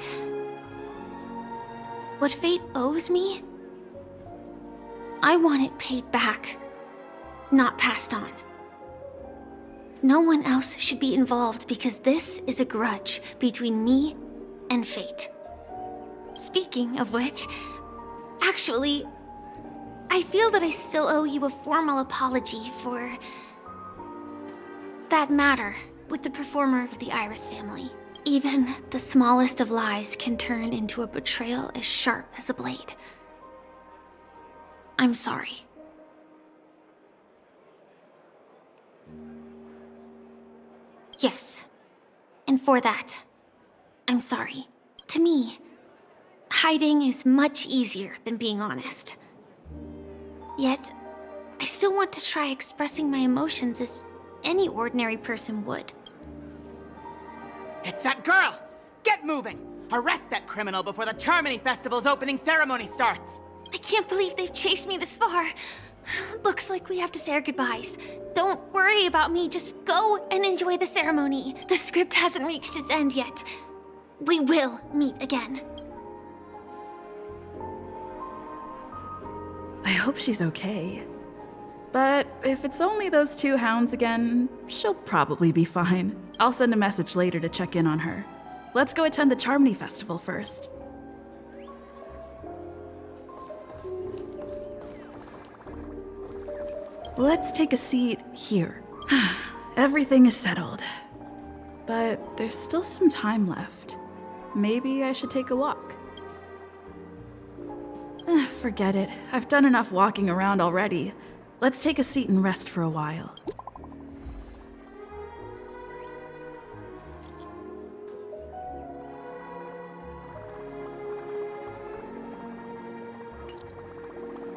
what fate owes me? I want it paid back, not passed on. No one else should be involved because this is a grudge between me and fate. Speaking of which, actually, I feel that I still owe you a formal apology for that matter with the performer of the Iris family. Even the smallest of lies can turn into a betrayal as sharp as a blade. I'm sorry. Yes, and for that, I'm sorry. To me, hiding is much easier than being honest. Yet, I still want to try expressing my emotions as any ordinary person would. It's that girl! Get moving! Arrest that criminal before the Charmony Festival's opening ceremony starts! I can't believe they've chased me this far. Looks like we have to say our goodbyes. Don't worry about me, just go and enjoy the ceremony. The script hasn't reached its end yet. We will meet again. I hope she's okay. But if it's only those two hounds again, she'll probably be fine. I'll send a message later to check in on her. Let's go attend the Charmony Festival first. Let's take a seat here. Everything is settled. But there's still some time left. Maybe I should take a walk. Forget it. I've done enough walking around already. Let's take a seat and rest for a while.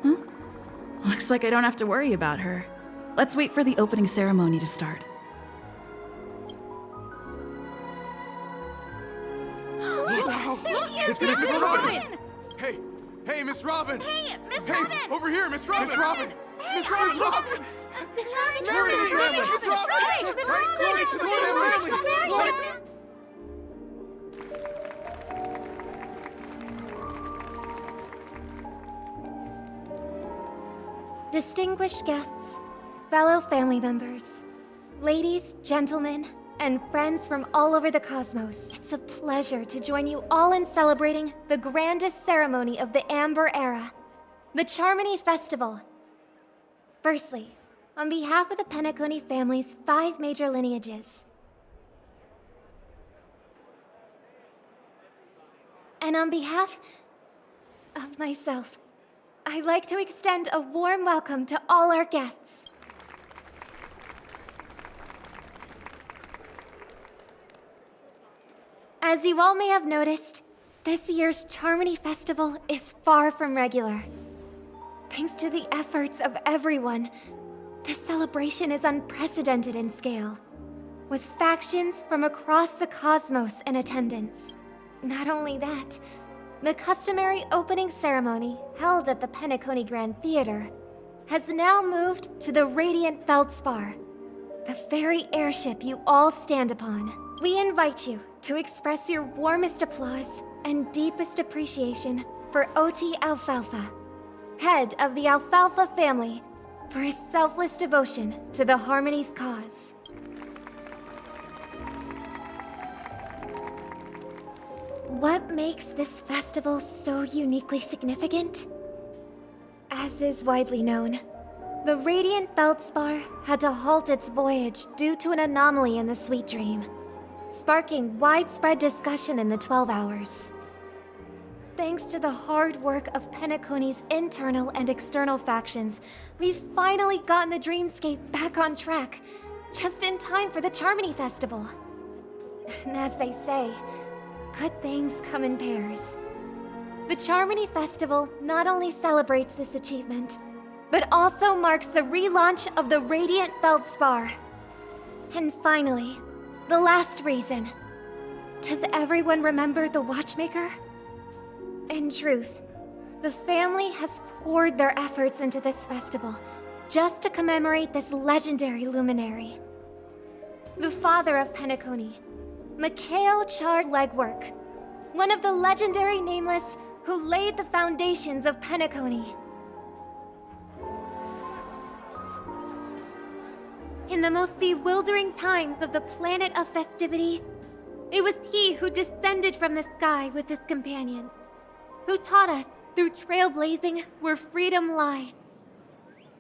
Huh? Looks like I don't have to worry about her. Let's wait for the opening ceremony to start. It's Miss Robin! Hey, Miss Robin! Hey, Miss Hey, Robin! over here, Miss Robin! Miss Robin! Miss Robin, look! Miss Robin! There it is, Miss Robin! Glory to the Royal family! Glory to... Distinguished guests, fellow family members, ladies, gentlemen, and friends from all over the cosmos, it's a pleasure to join you all in celebrating the grandest ceremony of the Amber Era, the Charmony Festival. Firstly, on behalf of the Penacony family's 5 major lineages, and on behalf of myself, I'd like to extend a warm welcome to all our guests. As you all may have noticed, this year's Charmony Festival is far from regular. Thanks to the efforts of everyone, this celebration is unprecedented in scale, with factions from across the cosmos in attendance. Not only that, the customary opening ceremony held at the Penacony Grand Theater has now moved to the Radiant Feldspar, the very airship you all stand upon. We invite you to express your warmest applause and deepest appreciation for OT Alfalfa, head of the Alfalfa family, for his selfless devotion to the Harmony's cause. What makes this festival so uniquely significant? As is widely known, the Radiant Feldspar had to halt its voyage due to an anomaly in the Sweet Dream, sparking widespread discussion in the 12 Hours. Thanks to the hard work of Penacony's internal and external factions, we've finally gotten the Dreamscape back on track, just in time for the Charmony Festival. And as they say, good things come in pairs. The Charmony Festival not only celebrates this achievement, but also marks the relaunch of the Radiant Feldspar. And finally, the last reason. Does everyone remember the Watchmaker? In truth, the family has poured their efforts into this festival just to commemorate this legendary luminary. The father of Penacony, Mikhail Char Legwork, one of the legendary Nameless who laid the foundations of Penacony. In the most bewildering times of the planet of festivities, it was he who descended from the sky with his companions, who taught us through trailblazing where freedom lies.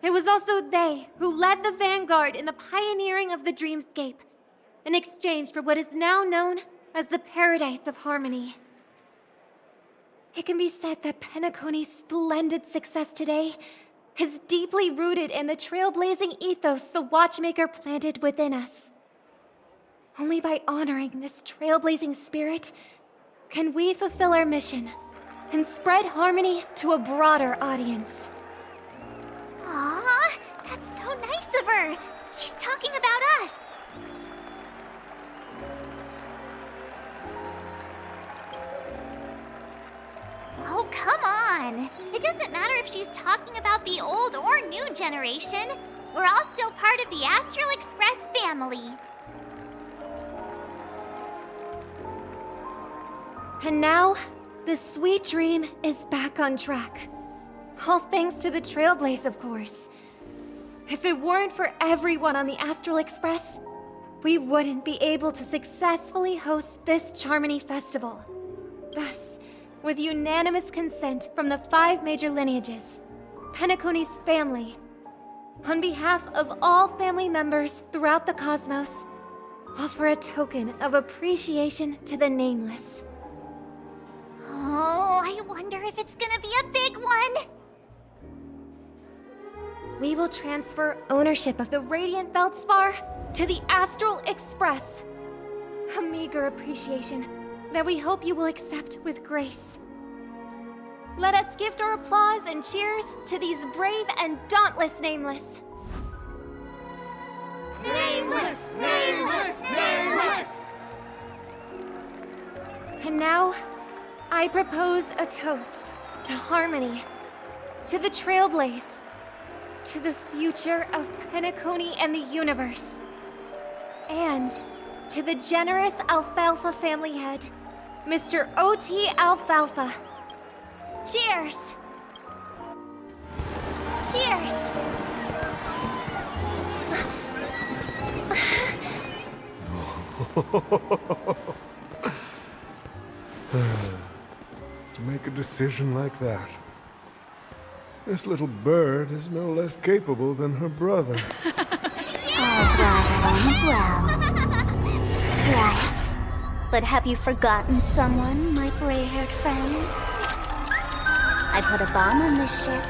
It was also they who led the vanguard in the pioneering of the Dreamscape, in exchange for what is now known as the Paradise of Harmony. It can be said that Penacony's splendid success today is deeply rooted in the trailblazing ethos the Watchmaker planted within us. Only by honoring this trailblazing spirit can we fulfill our mission and spread harmony to a broader audience. Aw, that's so nice of her. She's talking about us. Oh, come on. It doesn't matter if she's talking about the old or new generation. We're all still part of the Astral Express family. And now, the Sweet Dream is back on track. All thanks to the Trailblaze, of course. If it weren't for everyone on the Astral Express, we wouldn't be able to successfully host this Charmony Festival. Thus, with unanimous consent from the 5 major lineages, Penacony's family, on behalf of all family members throughout the cosmos, offer a token of appreciation to the Nameless. Oh, I wonder if it's gonna be a big one. We will transfer ownership of the Radiant Feldspar to the Astral Express. A meager appreciation that we hope you will accept with grace. Let us gift our applause and cheers to these brave and dauntless Nameless. Nameless! Nameless! Nameless! And now, I propose a toast to harmony, to the Trailblaze, to the future of Penacony and the universe, and to the generous Alfalfa family head, Mr. OT Alfalfa. Cheers! Cheers! To make a decision like that. This little bird is no less capable than her brother. All's well, all's well. Right. But have you forgotten someone, my gray-haired friend? I put a bomb on this ship.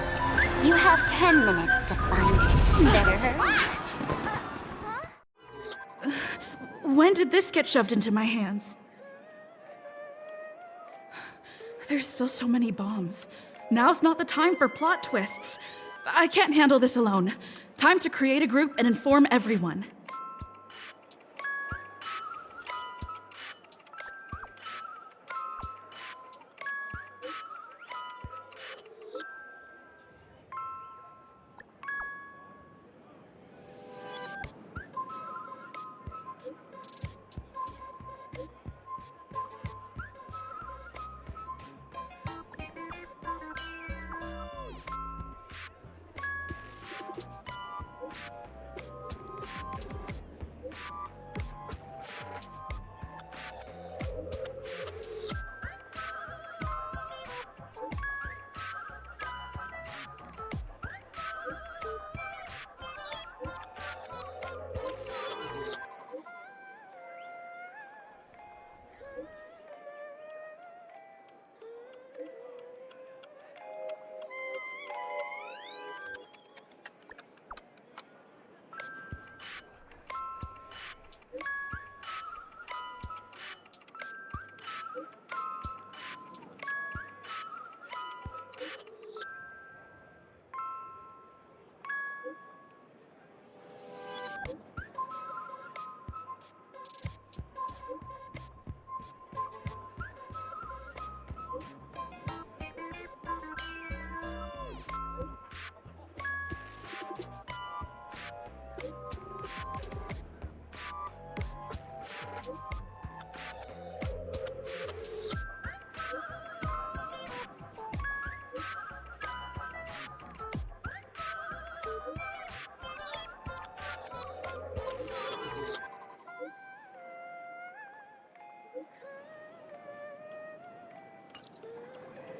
You have 10 minutes to find it. Better hurry. When did this get shoved into my hands? There's still so many bombs. Now's not the time for plot twists. I can't handle this alone. Time to create a group and inform everyone.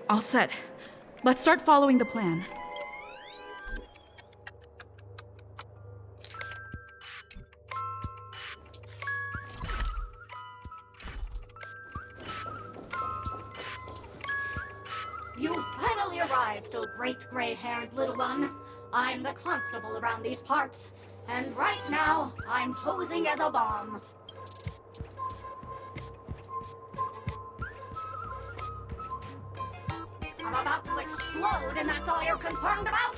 All set. Let's start following the plan. You've finally arrived, oh great gray-haired little one. I'm the constable around these parts, and right now, I'm posing as a bomb. I'm about to explode, and that's all you're concerned about?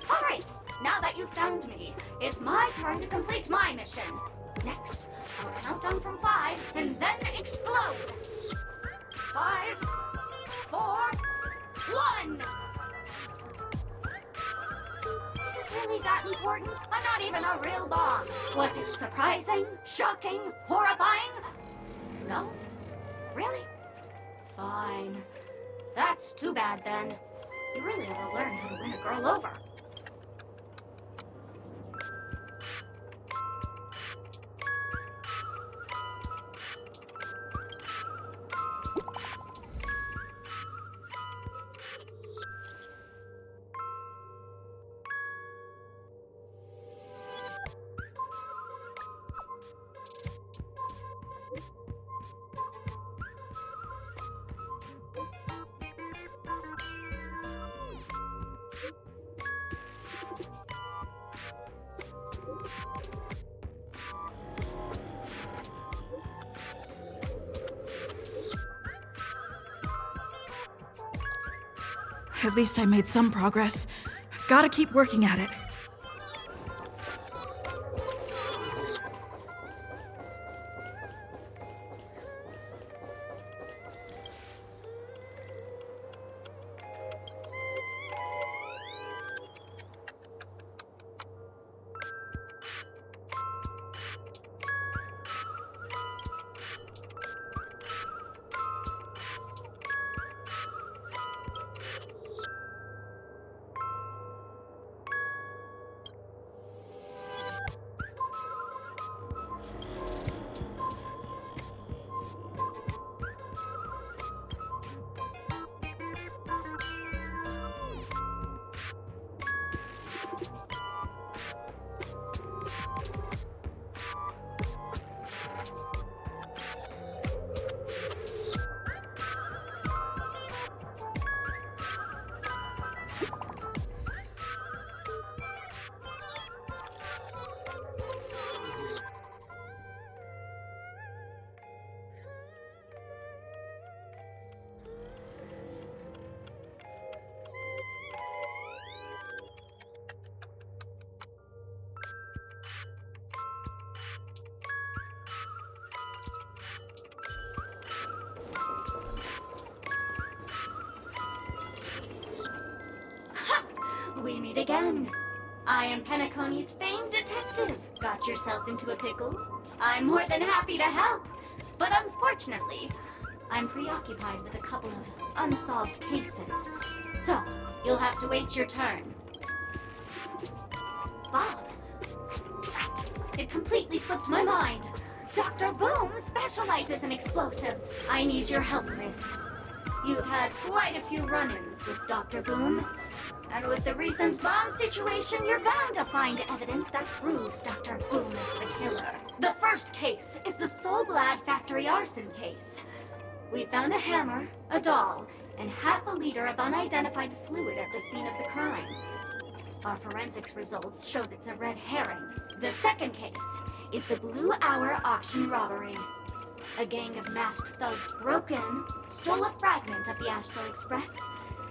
Alright, now that you've found me, it's my turn to complete my mission. Next, I'll count down from 5, and then explode. 5, 4, 1! Is it really that important? I'm not even a real bomb. Was it surprising, shocking, horrifying? No? Really? Fine. That's too bad then. You really ought to learn how to win a girl over. At least I made some progress. Gotta keep working at it. meet again. I am Penacony's famed detective. Got yourself into a pickle? I'm more than happy to help. But unfortunately, I'm preoccupied with a couple of unsolved cases. So, you'll have to wait your turn. Bob. It completely slipped my mind. Dr. Boom specializes in explosives. I need your help, Chris. You've had quite a few run-ins with Dr. Boom. And with the recent bomb situation, you're bound to find evidence that proves Dr. Boom is the killer. The first case is the Soul Glad factory arson case. We found a hammer, a doll, and half a liter of unidentified fluid at the scene of the crime. Our forensics results showed it's a red herring. The second case is the Blue Hour auction robbery. A gang of masked thugs broke in, stole a fragment of the Astral Express,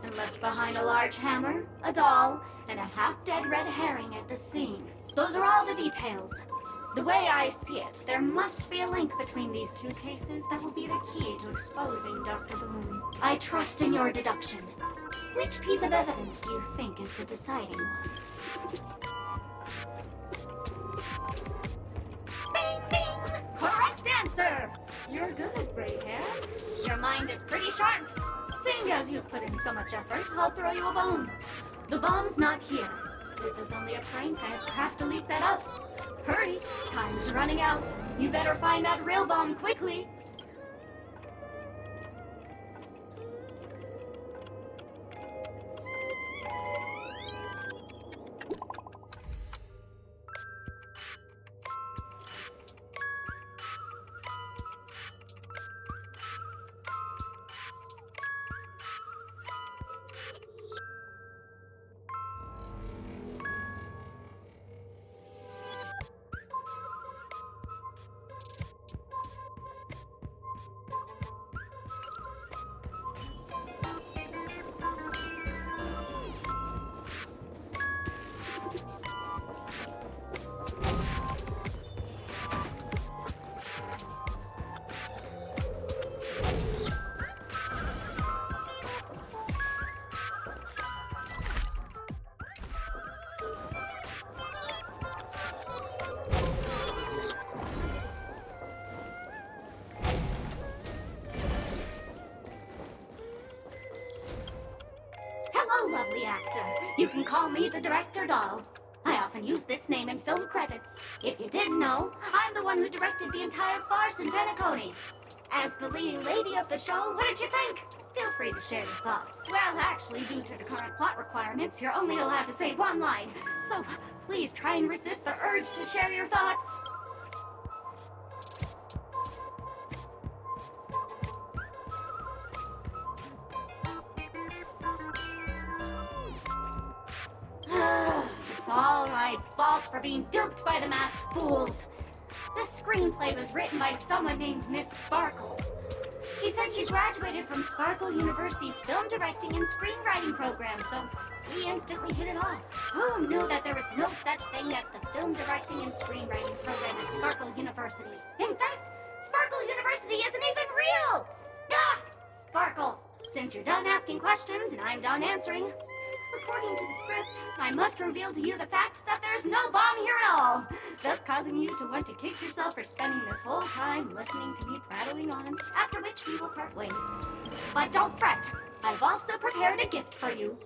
and left behind a large hammer, a doll, and a half-dead red herring at the scene. Those are all the details. The way I see it, there must be a link between these two cases that will be the key to exposing Dr. Boom. I trust in your deduction. Which piece of evidence do you think is the deciding one? Bing, bing! Correct answer! You're good, gray hair. Your mind is pretty sharp. Seeing as you've put in so much effort, I'll throw you a bone. The bomb's not here. This is only a prank I've craftily set up. Hurry, time's running out. You better find that real bomb quickly. Lovely actor. You can call me the Director Doll. I often use this name in film credits. If you didn't know, I'm the one who directed the entire farce in Penacony. As the leading lady of the show, what did you think? Feel free to share your thoughts. Well, actually, due to the current plot requirements, you're only allowed to say one line. So please try and resist the urge to share your thoughts. It's all my fault for being duped by the masked fools. The screenplay was written by someone named Miss Sparkle. She said she graduated from Sparkle University's film directing and screenwriting program, so we instantly hit it off. Who knew that there was no such thing as the film directing and screenwriting program at Sparkle University? In fact, Sparkle University isn't even real! Ah! Sparkle, since you're done asking questions and I'm done answering, according to the script, I must reveal to you the fact that there's no bomb here at all, thus causing you to want to kick yourself for spending this whole time listening to me prattling on, after which we will part ways. But don't fret, I've also prepared a gift for you.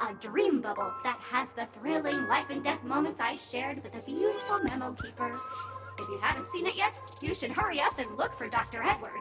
A dream bubble that has the thrilling life and death moments I shared with a beautiful memo keeper. If you haven't seen it yet, you should hurry up and look for Dr. Edward.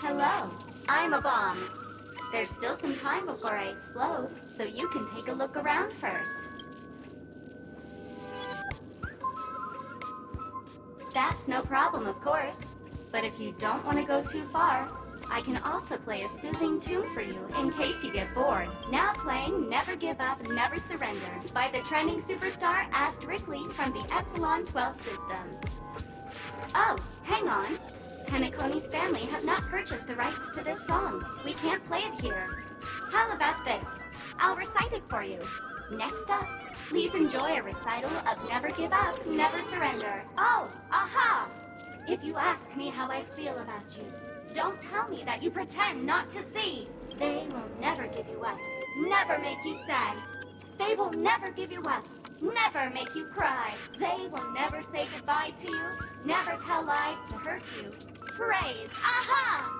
Hello, I'm a bomb. There's still some time before I explode, so you can take a look around first. That's no problem, of course. But if you don't want to go too far, I can also play a soothing tune for you in case you get bored. Now playing Never Give Up, Never Surrender by the trending superstar *Rickley from the Epsilon 12 system. Oh, hang on. Penacony's family have not purchased the rights to this song. We can't play it here. How about this? I'll recite it for you. Next up, please enjoy a recital of Never Give Up, Never Surrender. Oh, aha! If you ask me how I feel about you, don't tell me that you pretend not to see. They will never give you up, never make you sad. They will never give you up, never make you cry. They will never say goodbye to you, never tell lies to hurt you. Praise, aha!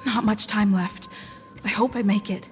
Not much time left. I hope I make it.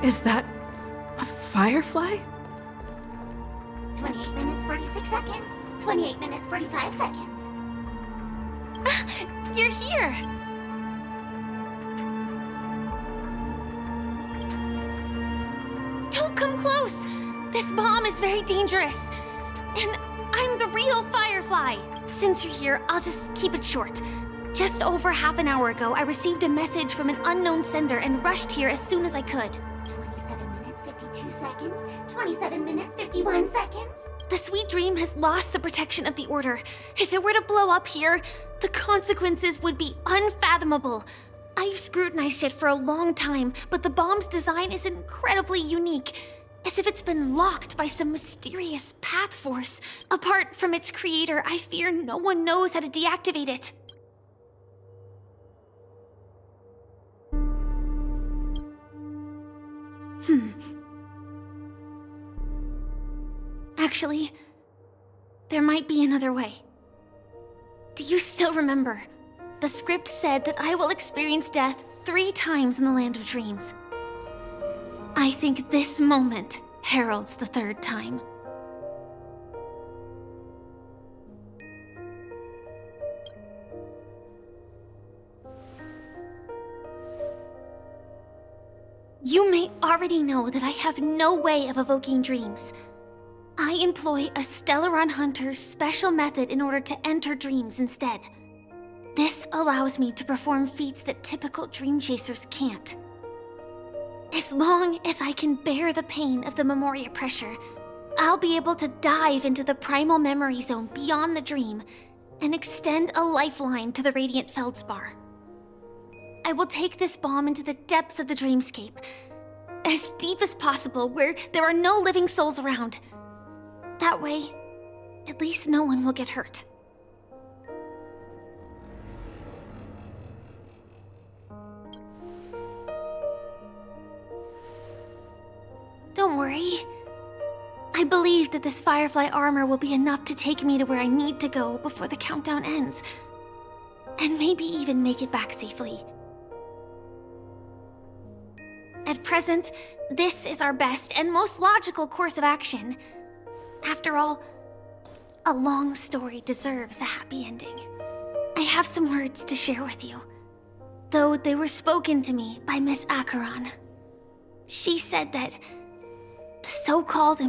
Is that a firefly? 28 minutes, 46 seconds. 28 minutes, 45 seconds. You're here! Don't come close! This bomb is very dangerous. And I'm the real Firefly. Since you're here, I'll just keep it short. Just over half an hour ago, I received a message from an unknown sender and rushed here as soon as I could. 27 minutes, 52 seconds. 27 minutes, 51 seconds. The Sweet Dream has lost the protection of the Order. If it were to blow up here, the consequences would be unfathomable. I've scrutinized it for a long time, but the bomb's design is incredibly unique. As if it's been locked by some mysterious path force. Apart from its creator, I fear no one knows how to deactivate it. Actually, there might be another way. Do you still remember? The script said that I will experience death 3 times in the Land of Dreams. I think this moment heralds the 3rd time. You may already know that I have no way of evoking dreams. I employ a Stellaron Hunter's special method in order to enter dreams instead. This allows me to perform feats that typical dream chasers can't. As long as I can bear the pain of the Memoria pressure, I'll be able to dive into the primal memory zone beyond the dream and extend a lifeline to the radiant feldspar. I will take this bomb into the depths of the dreamscape, as deep as possible where there are no living souls around. That way, at least no one will get hurt. Don't worry. I believe that this Firefly armor will be enough to take me to where I need to go before the countdown ends. And maybe even make it back safely. At present, this is our best and most logical course of action. After all, a long story deserves a happy ending. I have some words to share with you, though they were spoken to me by Miss Acheron. She said that the so-called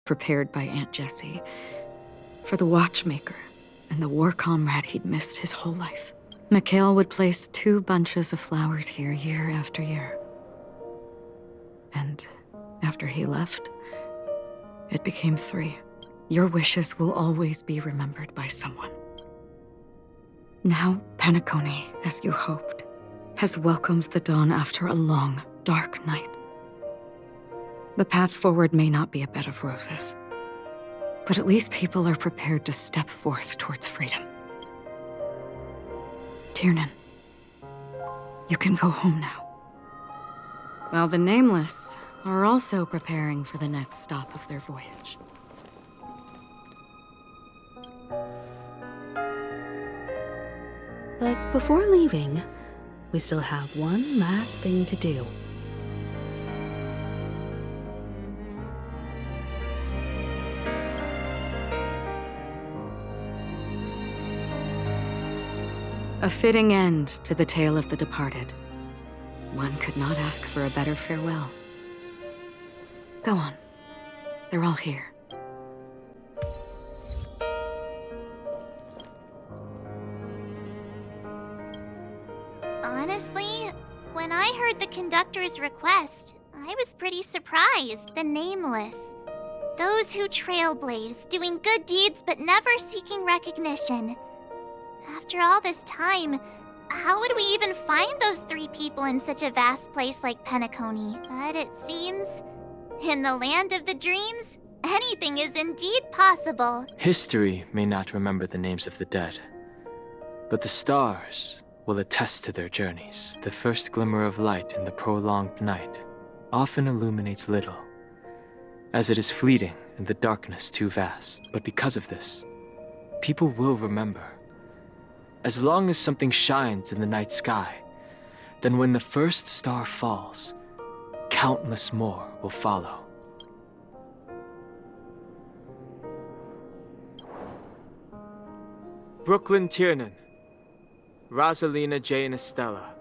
prepared by Aunt Jessie for the watchmaker and the war comrade he'd missed his whole life. Mikhail would place 2 bunches of flowers here year after year. And after he left, it became 3. Your wishes will always be remembered by someone. Now, Penacony, as you hoped, has welcomed the dawn after a long, dark night. The path forward may not be a bed of roses, but at least people are prepared to step forth towards freedom. Tiernan, you can go home now. While the Nameless are also preparing for the next stop of their voyage. But before leaving, we still have one last thing to do. A fitting end to the tale of the departed. One could not ask for a better farewell. Go on. They're all here. Honestly, when I heard the conductor's request, I was pretty surprised. The Nameless. Those who trailblaze, doing good deeds but never seeking recognition. After all this time, how would we even find those 3 people in such a vast place like Penacony? But it seems, in the land of the dreams, anything is indeed possible. History may not remember the names of the dead, but the stars will attest to their journeys. The first glimmer of light in the prolonged night often illuminates little, as it is fleeting and the darkness too vast. But because of this, people will remember. As long as something shines in the night sky, then when the first star falls, countless more will follow. Brooklyn Tiernan, Rosalina J. and Estella,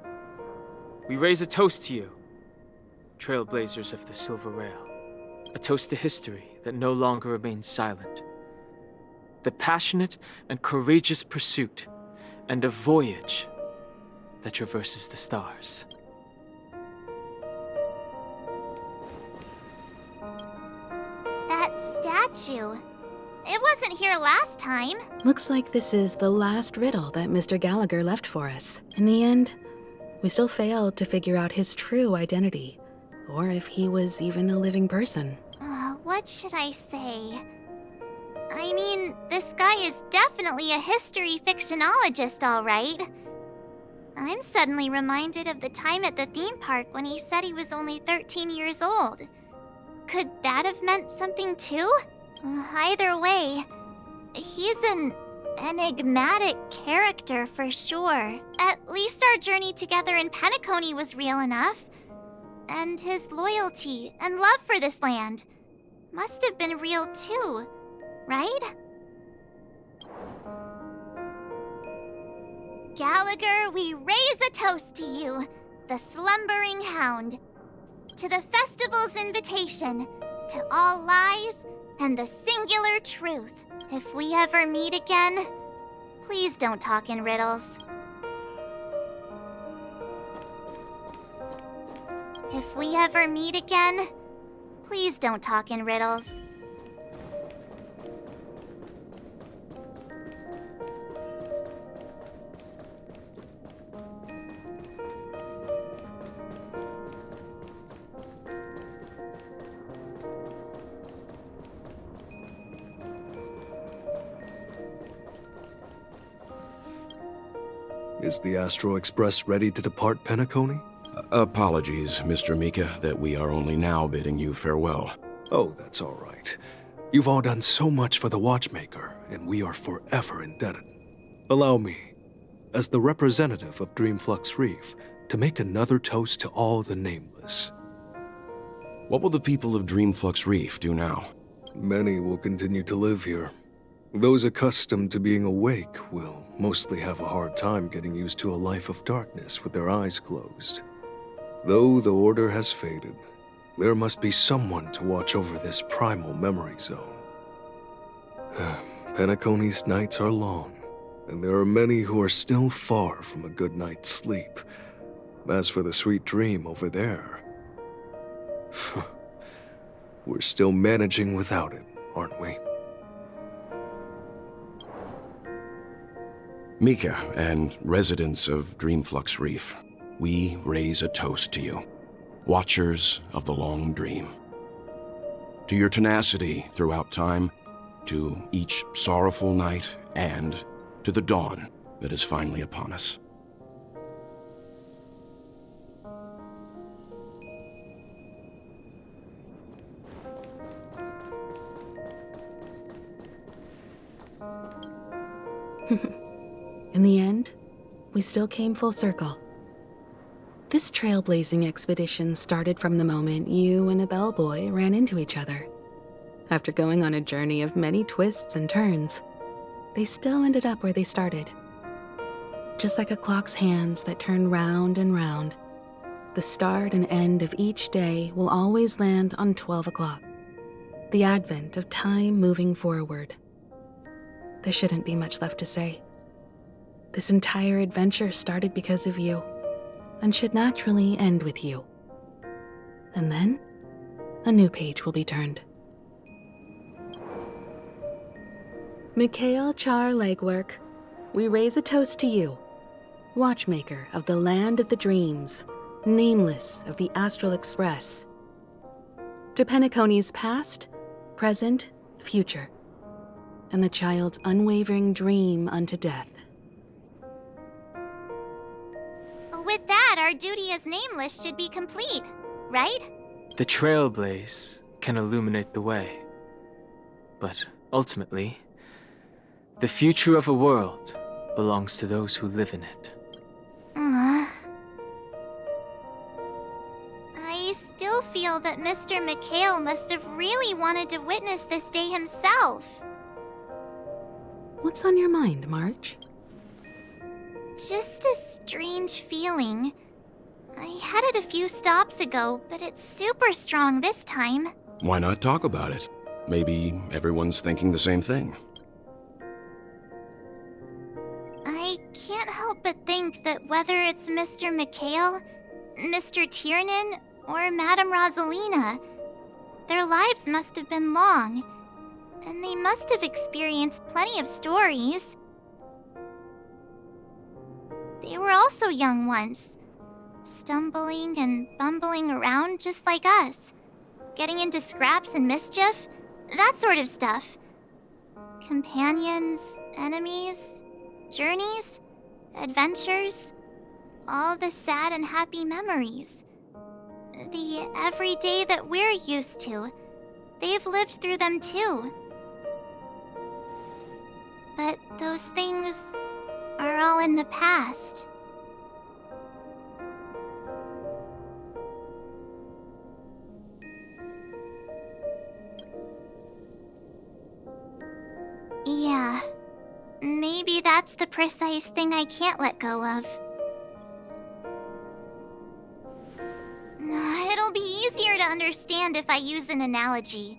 we raise a toast to you, trailblazers of the Silver Rail. A toast to history that no longer remains silent. The passionate and courageous pursuit and a voyage that traverses the stars. That statue. It wasn't here last time. Looks like this is the last riddle that Mr. Gallagher left for us. In the end, we still failed to figure out his true identity, or if he was even a living person. What should I say? I mean, this guy is definitely a history fictionologist, all right. I'm suddenly reminded of the time at the theme park when he said he was only 13 years old. Could that have meant something too? Either way, he's an enigmatic character for sure. At least our journey together in Penacony was real enough. And his loyalty and love for this land must have been real too, right? Gallagher, we raise a toast to you, the slumbering hound, to the festival's invitation, to all lies and the singular truth. If we ever meet again, please don't talk in riddles. If we ever meet again, please don't talk in riddles. Is the Astro Express ready to depart Penacony? Apologies, Mr. Mika, that we are only now bidding you farewell. Oh, that's all right. You've all done so much for the Watchmaker, and we are forever indebted. Allow me, as the representative of Dreamflux Reef, to make another toast to all the nameless. What will the people of Dreamflux Reef do now? Many will continue to live here. Those accustomed to being awake will mostly have a hard time getting used to a life of darkness with their eyes closed. Though the order has faded, there must be someone to watch over this primal memory zone. Penacony's nights are long, and there are many who are still far from a good night's sleep. As for the sweet dream over there, we're still managing without it, aren't we? Mika and residents of Dreamflux Reef, we raise a toast to you, watchers of the long dream. To your tenacity throughout time, to each sorrowful night, and to the dawn that is finally upon us. In the end, we still came full circle. This trailblazing expedition started from the moment you and a bellboy ran into each other. After going on a journey of many twists and turns, they still ended up where they started. Just like a clock's hands that turn round and round, the start and end of each day will always land on 12 o'clock, the advent of time moving forward. There shouldn't be much left to say. This entire adventure started because of you, and should naturally end with you. And then, a new page will be turned. Mikhail Char Legwork, we raise a toast to you, watchmaker of the land of the dreams, nameless of the Astral Express. To Penacony's past, present, future, and the child's unwavering dream unto death. With that, our duty as Nameless should be complete, right? The trailblaze can illuminate the way. But ultimately, the future of a world belongs to those who live in it. I still feel that Mr. Mikhail must have really wanted to witness this day himself. What's on your mind, March? Just a strange feeling. I had it a few stops ago, but it's super strong this time. Why not talk about it? Maybe everyone's thinking the same thing. I can't help but think that whether it's Mr. Mikhail, Mr. Tiernan, or Madame Rosalina, their lives must have been long, and they must have experienced plenty of stories. They were also young once, stumbling and bumbling around just like us, getting into scraps and mischief, that sort of stuff. Companions, enemies, journeys, adventures, all the sad and happy memories. The everyday that we're used to, they've lived through them too. But those things are all in the past. Yeah, maybe that's the precise thing I can't let go of. It'll be easier to understand if I use an analogy.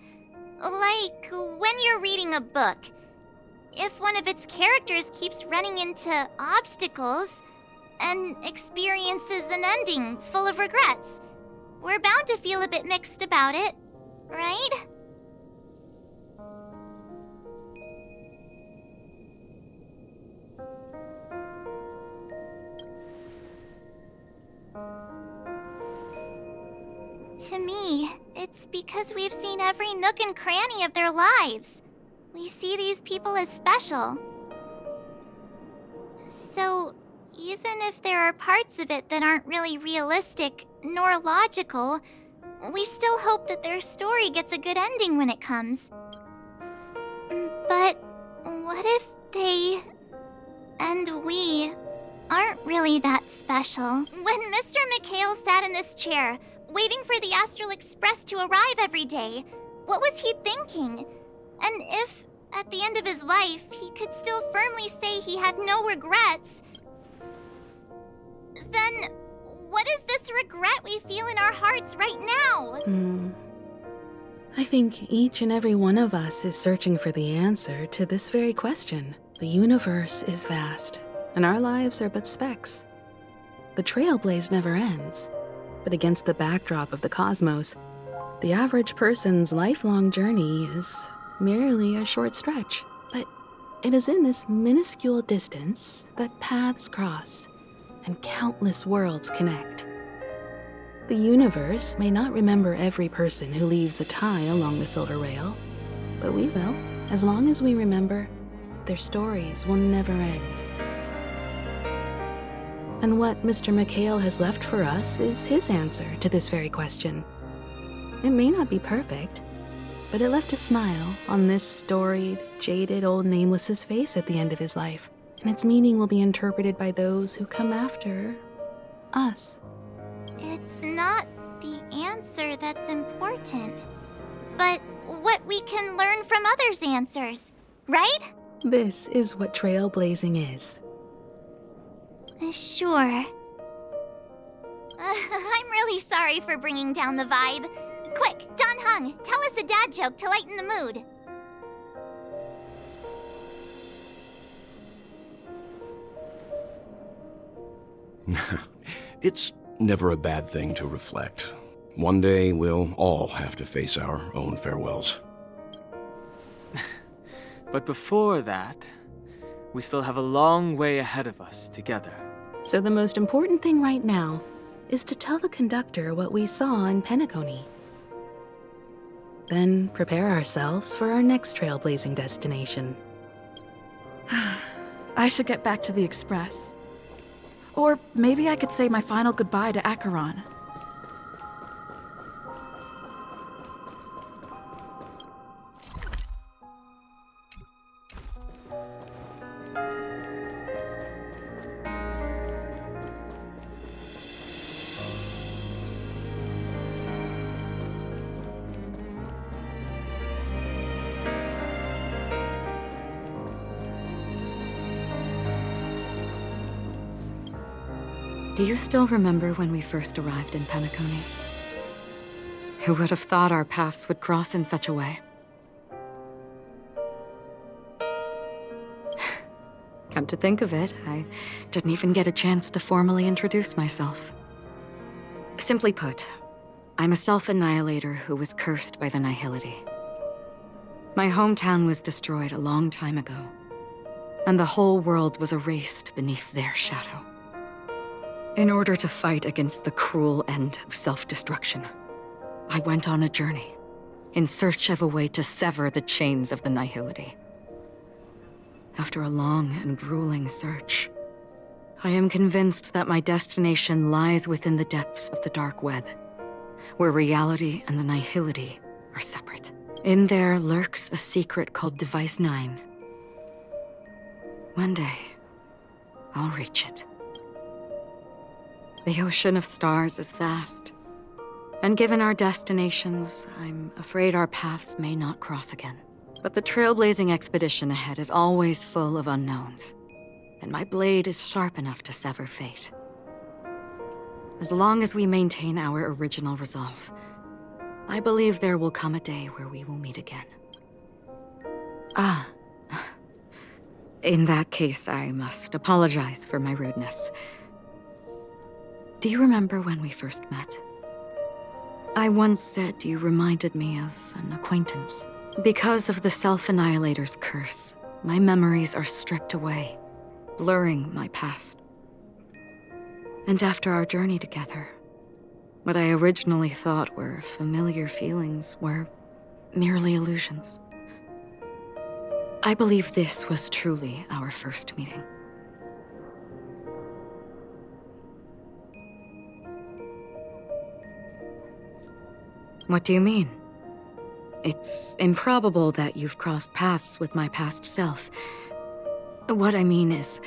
Like when you're reading a book. If one of its characters keeps running into obstacles and experiences an ending full of regrets, we're bound to feel a bit mixed about it, right? To me, it's because we've seen every nook and cranny of their lives. We see these people as special. So, even if there are parts of it that aren't really realistic nor logical, we still hope that their story gets a good ending when it comes. But what if they and we aren't really that special? When Mr. Mikhail sat in this chair, waiting for the Astral Express to arrive every day, what was he thinking? And if, at the end of his life, he could still firmly say he had no regrets, then what is this regret we feel in our hearts right now? I think each and every one of us is searching for the answer to this very question. The universe is vast, and our lives are but specks. The trailblaze never ends, but against the backdrop of the cosmos, the average person's lifelong journey is merely a short stretch. But it is in this minuscule distance that paths cross and countless worlds connect. The universe may not remember every person who leaves a tie along the silver rail, but we will, as long as we remember, their stories will never end. And what Mr. Mikhail has left for us is his answer to this very question. It may not be perfect, but it left a smile on this storied, jaded old Nameless's face at the end of his life. and its meaning will be interpreted by those who come after us. It's not the answer that's important, but what we can learn from others' answers, right? This is what trailblazing is. Sure. I'm really sorry for bringing down the vibe. Quick, Don Hung, tell us a dad joke to lighten the mood. It's never a bad thing to reflect. One day, we'll all have to face our own farewells. But before that, we still have a long way ahead of us together. So the most important thing right now is to tell the conductor what we saw in Penacony. Then prepare ourselves for our next trailblazing destination. I should get back to the Express. Or maybe I could say my final goodbye to Acheron. Do you still remember when we first arrived in Penacony? Who would have thought our paths would cross in such a way? Come to think of it, I didn't even get a chance to formally introduce myself. Simply put, I'm a self-annihilator who was cursed by the Nihility. My hometown was destroyed a long time ago, and the whole world was erased beneath their shadow. In order to fight against the cruel end of self-destruction, I went on a journey in search of a way to sever the chains of the Nihility. After a long and grueling search, I am convinced that my destination lies within the depths of the dark web, where reality and the Nihility are separate. In there lurks a secret called Device 9. One day, I'll reach it. The ocean of stars is vast, and given our destinations, I'm afraid our paths may not cross again. But the trailblazing expedition ahead is always full of unknowns, and my blade is sharp enough to sever fate. As long as we maintain our original resolve, I believe there will come a day where we will meet again. In that case, I must apologize for my rudeness. Do you remember when we first met? I once said you reminded me of an acquaintance. Because of the Self-Annihilator's curse, my memories are stripped away, blurring my past. And after our journey together, what I originally thought were familiar feelings were merely illusions. I believe this was truly our first meeting. What do you mean? It's improbable that you've crossed paths with my past self. What I mean is,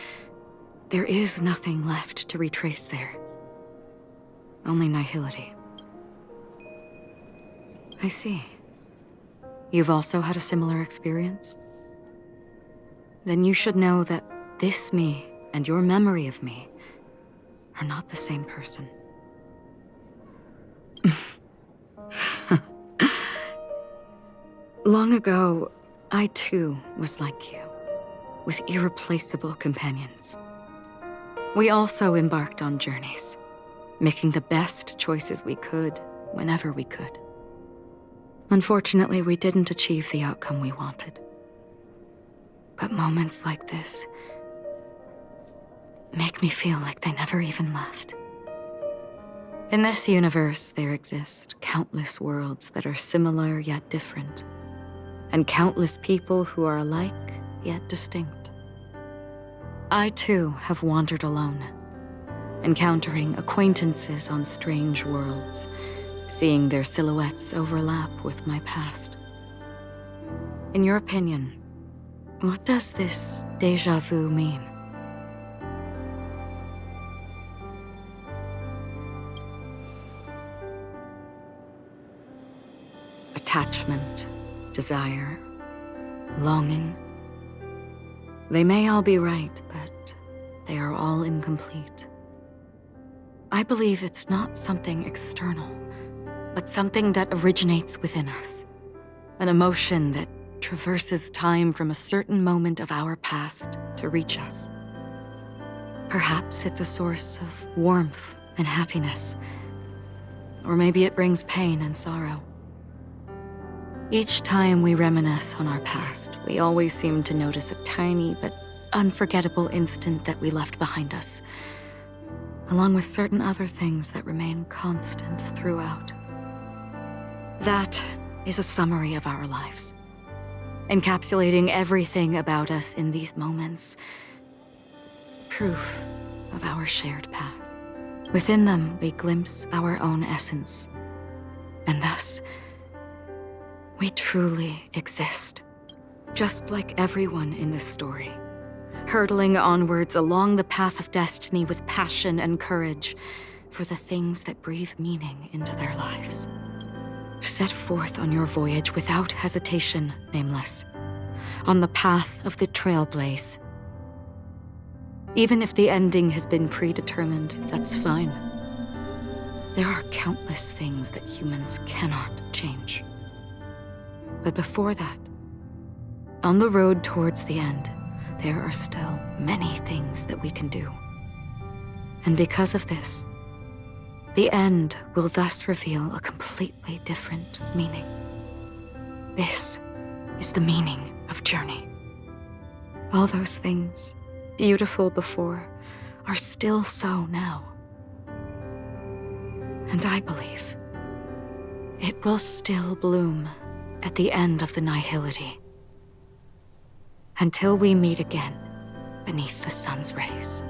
there is nothing left to retrace there. Only nihility. I see. You've also had a similar experience? Then you should know that this me and your memory of me are not the same person. Long ago, I too was like you, with irreplaceable companions. We also embarked on journeys, making the best choices we could, whenever we could. Unfortunately, we didn't achieve the outcome we wanted. But moments like this make me feel like they never even left. In this universe, there exist countless worlds that are similar yet different, and countless people who are alike yet distinct. I too have wandered alone, encountering acquaintances on strange worlds, seeing their silhouettes overlap with my past. In your opinion, what does this déjà vu mean? attachment, desire, longing. They may all be right, but they are all incomplete. I believe it's not something external, but something that originates within us. An emotion that traverses time from a certain moment of our past to reach us. Perhaps it's a source of warmth and happiness. Or maybe it brings pain and sorrow. Each time we reminisce on our past, we always seem to notice a tiny but unforgettable instant that we left behind us, along with certain other things that remain constant throughout. That is a summary of our lives, encapsulating everything about us in these moments. Proof of our shared path. Within them, we glimpse our own essence, and thus, we truly exist, just like everyone in this story, hurtling onwards along the path of destiny with passion and courage for the things that breathe meaning into their lives. Set forth on your voyage without hesitation, Nameless, on the path of the Trailblaze. Even if the ending has been predetermined, that's fine. There are countless things that humans cannot change. But before that, on the road towards the end, there are still many things that we can do. And because of this, the end will thus reveal a completely different meaning. This is the meaning of journey. All those things, beautiful before, are still so now. And I believe it will still bloom at the end of the nihility, until we meet again beneath the sun's rays.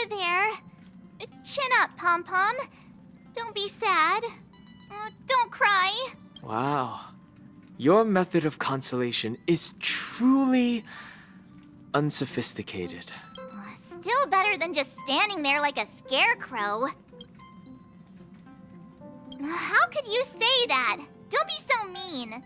There. Chin up, Pom-Pom. Don't be sad. Don't cry. Wow. Your method of consolation is truly unsophisticated. Still better than just standing there like a scarecrow. How could you say that? Don't be so mean.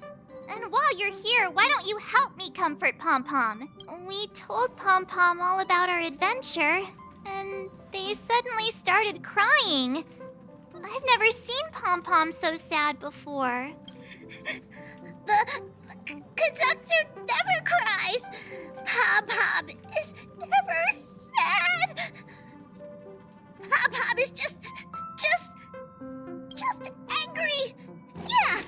And while you're here, why don't you help me comfort Pom-Pom? We told Pom-Pom all about our adventure, and they suddenly started crying. I've never seen Pom-Pom so sad before. The conductor never cries. Pom-Pom is never sad. Pom-Pom is just angry. Yeah,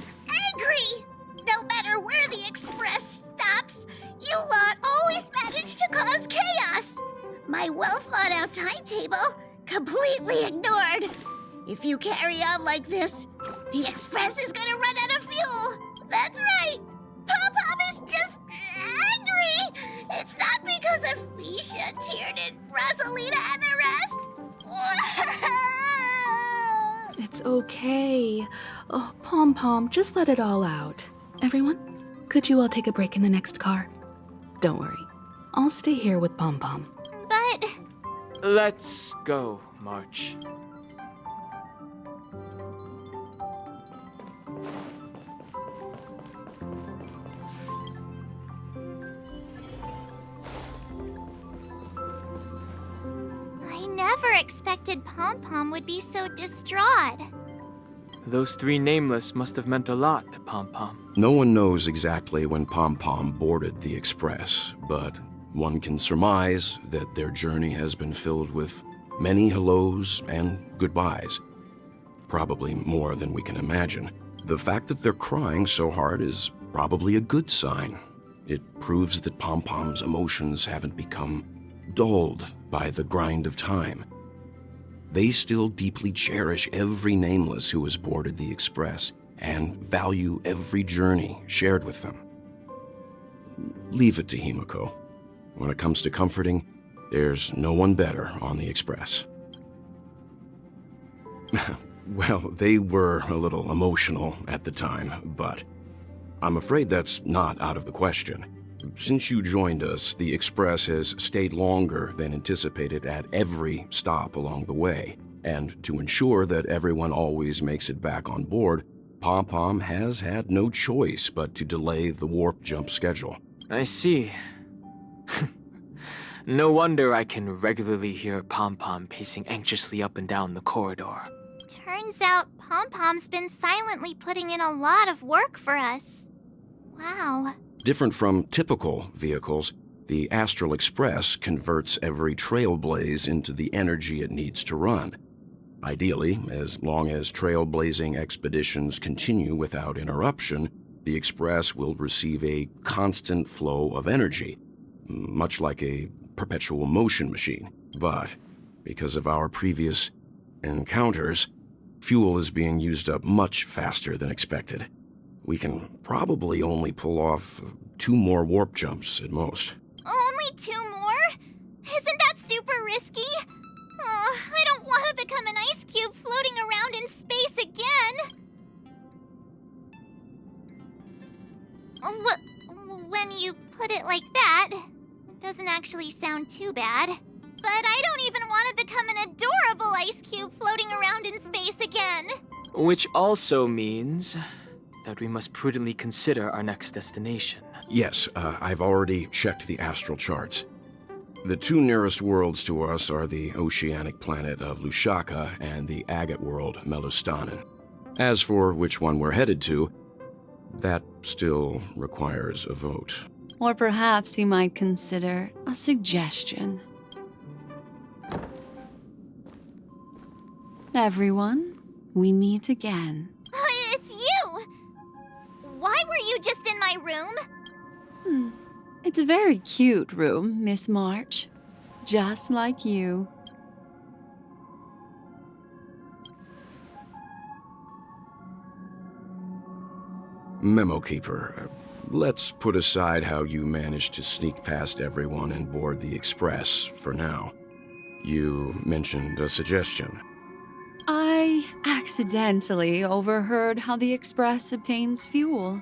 angry. No matter where the express stops, you lot always manage to cause chaos. My well-thought-out timetable completely ignored. If you carry on like this, the express is gonna run out of fuel. That's right. Pom-Pom is just angry. It's not because of Misha, Tiernan, Rosalina, and the rest. It's okay. Oh, Pom-Pom, just let it all out. Everyone, could you all take a break in the next car? Don't worry. I'll stay here with Pom-Pom. But... Let's go, March. I never expected Pom-Pom would be so distraught. Those three Nameless must have meant a lot to Pom-Pom. No one knows exactly when Pom-Pom boarded the Express, but one can surmise that their journey has been filled with many hellos and goodbyes. Probably more than we can imagine. The fact that they're crying so hard is probably a good sign. It proves that Pom-Pom's emotions haven't become dulled by the grind of time. They still deeply cherish every Nameless who has boarded the Express and value every journey shared with them. Leave it to Himiko. When it comes to comforting, there's no one better on the Express. Well, they were a little emotional at the time, but I'm afraid that's not out of the question. Since you joined us, the Express has stayed longer than anticipated at every stop along the way. And to ensure that everyone always makes it back on board, Pom-Pom has had no choice but to delay the warp jump schedule. I see. No wonder I can regularly hear Pom-Pom pacing anxiously up and down the corridor. Turns out Pom-Pom's been silently putting in a lot of work for us. Wow. Different from typical vehicles, the Astral Express converts every trailblaze into the energy it needs to run. Ideally, as long as trailblazing expeditions continue without interruption, the Express will receive a constant flow of energy, much like a perpetual motion machine. But because of our previous encounters, fuel is being used up much faster than expected. We can probably only pull off 2 more warp jumps at most. Only 2 more? Isn't that super risky? Oh, I don't want to become an ice cube floating around in space again. When you put it like that, it doesn't actually sound too bad. But I don't even want to become an adorable ice cube floating around in space again. Which also means that we must prudently consider our next destination. Yes, I've already checked the astral charts. The 2 nearest worlds to us are the oceanic planet of Lushaka and the agate world Melustanen. As for which one we're headed to, that still requires a vote. Or perhaps you might consider a suggestion. Everyone, we meet again. It's you! Why were you just in my room? It's a very cute room, Miss March. Just like you. Memo Keeper, let's put aside how you managed to sneak past everyone and board the Express for now. You mentioned a suggestion. I accidentally overheard how the Express obtains fuel.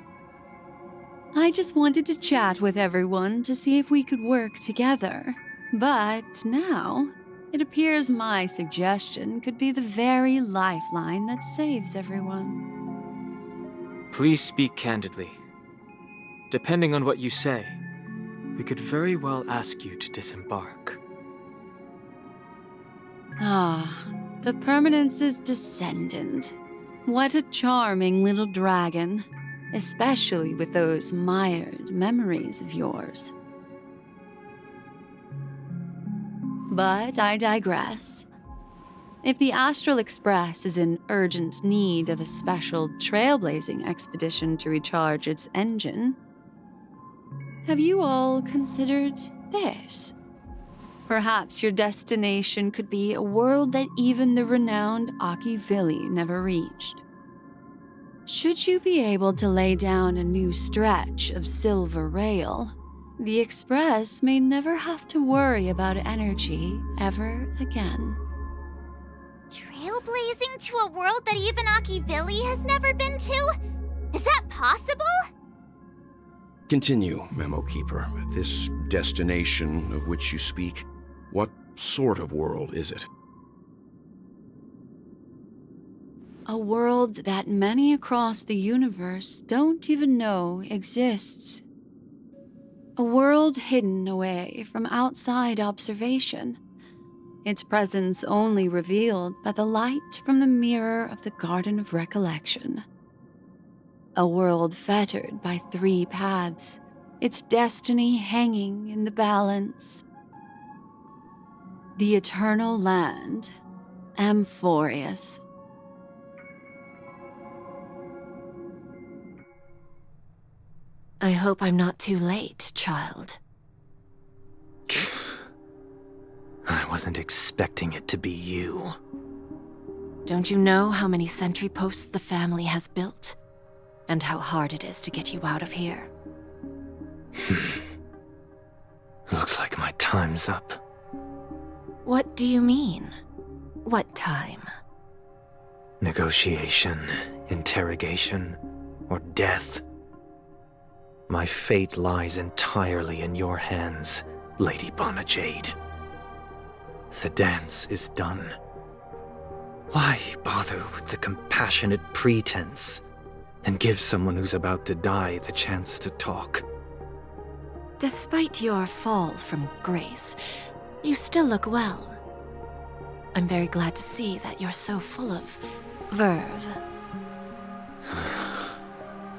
I just wanted to chat with everyone to see if we could work together. But now, it appears my suggestion could be the very lifeline that saves everyone. Please speak candidly. Depending on what you say, we could very well ask you to disembark. The Permanence's descendant. What a charming little dragon, especially with those mired memories of yours. But I digress. If the Astral Express is in urgent need of a special trailblazing expedition to recharge its engine, have you all considered this? Perhaps your destination could be a world that even the renowned Akivili never reached. Should you be able to lay down a new stretch of silver rail, the Express may never have to worry about energy ever again. Trailblazing to a world that even Akivili has never been to? Is that possible? Continue, Memo Keeper. This destination of which you speak, what sort of world is it? A world that many across the universe don't even know exists. A world hidden away from outside observation. Its presence only revealed by the light from the mirror of the Garden of Recollection. A world fettered by 3 paths, its destiny hanging in the balance. The Eternal Land, Amphorius. I hope I'm not too late, child. I wasn't expecting it to be you. Don't you know how many sentry posts the family has built? And how hard it is to get you out of here? Looks like my time's up. What do you mean? What time? Negotiation, interrogation, or death. My fate lies entirely in your hands, Lady Bonajade. The dance is done. Why bother with the compassionate pretense and give someone who's about to die the chance to talk? Despite your fall from grace, you still look well. I'm very glad to see that you're so full of verve.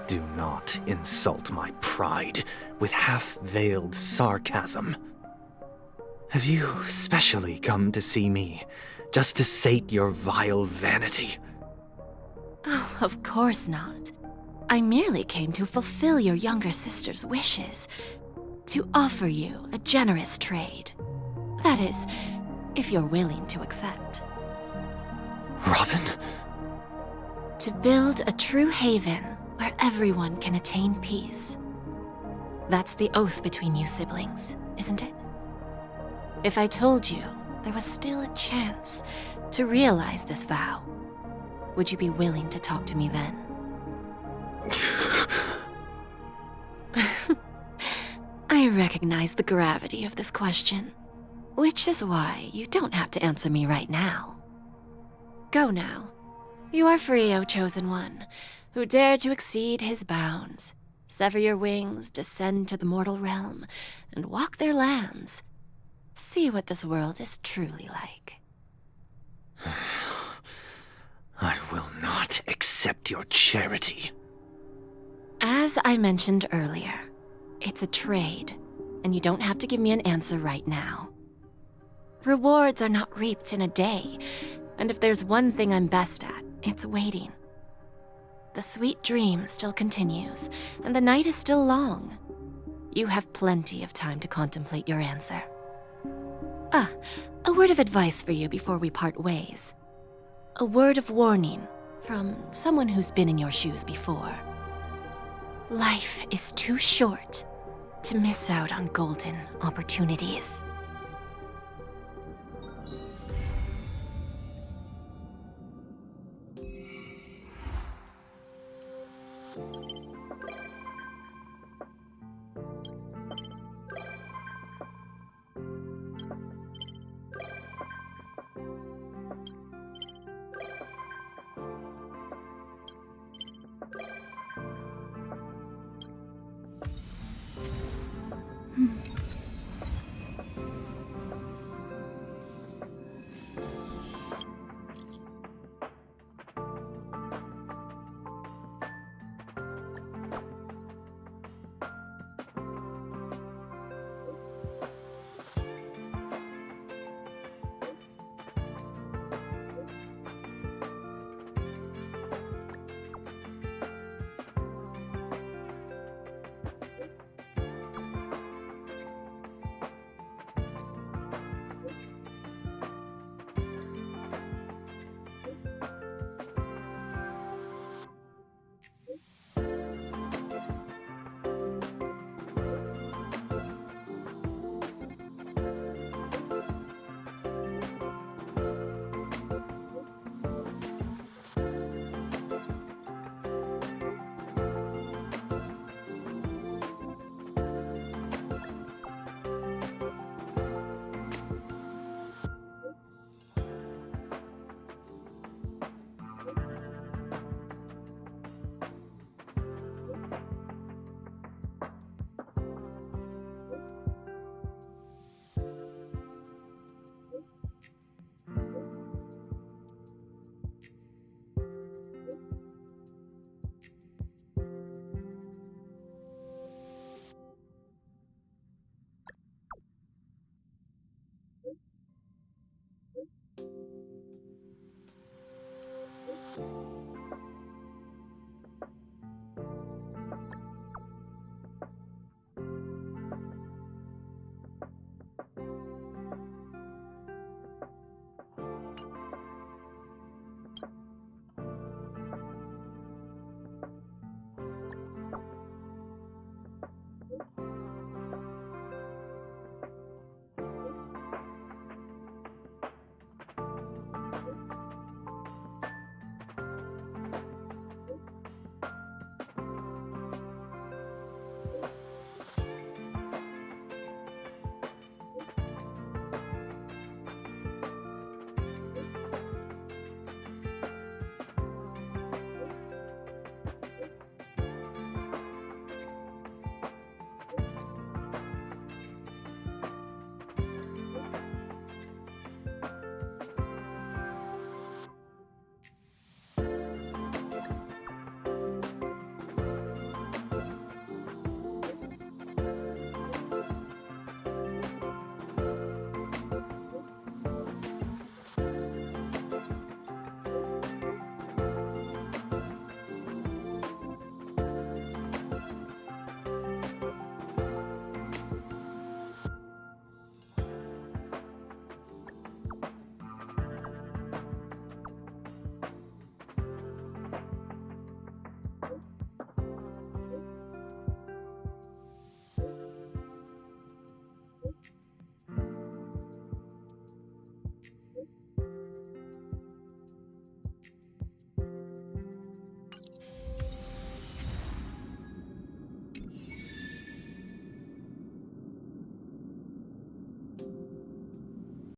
Do not insult my pride with half-veiled sarcasm. Have you specially come to see me just to sate your vile vanity? Oh, of course not. I merely came to fulfill your younger sister's wishes, to offer you a generous trade. That is, if you're willing to accept. Robin? To build a true haven where everyone can attain peace. That's the oath between you siblings, isn't it? If I told you there was still a chance to realize this vow, would you be willing to talk to me then? I recognize the gravity of this question, which is why you don't have to answer me right now. Go now. You are free, O Chosen One, who dare to exceed his bounds, sever your wings, descend to the mortal realm, and walk their lands. See what this world is truly like. I will not accept your charity. As I mentioned earlier, it's a trade, and you don't have to give me an answer right now. Rewards are not reaped in a day, and if there's one thing I'm best at, it's waiting. The sweet dream still continues, and the night is still long. You have plenty of time to contemplate your answer. A word of advice for you before we part ways. A word of warning from someone who's been in your shoes before. Life is too short to miss out on golden opportunities.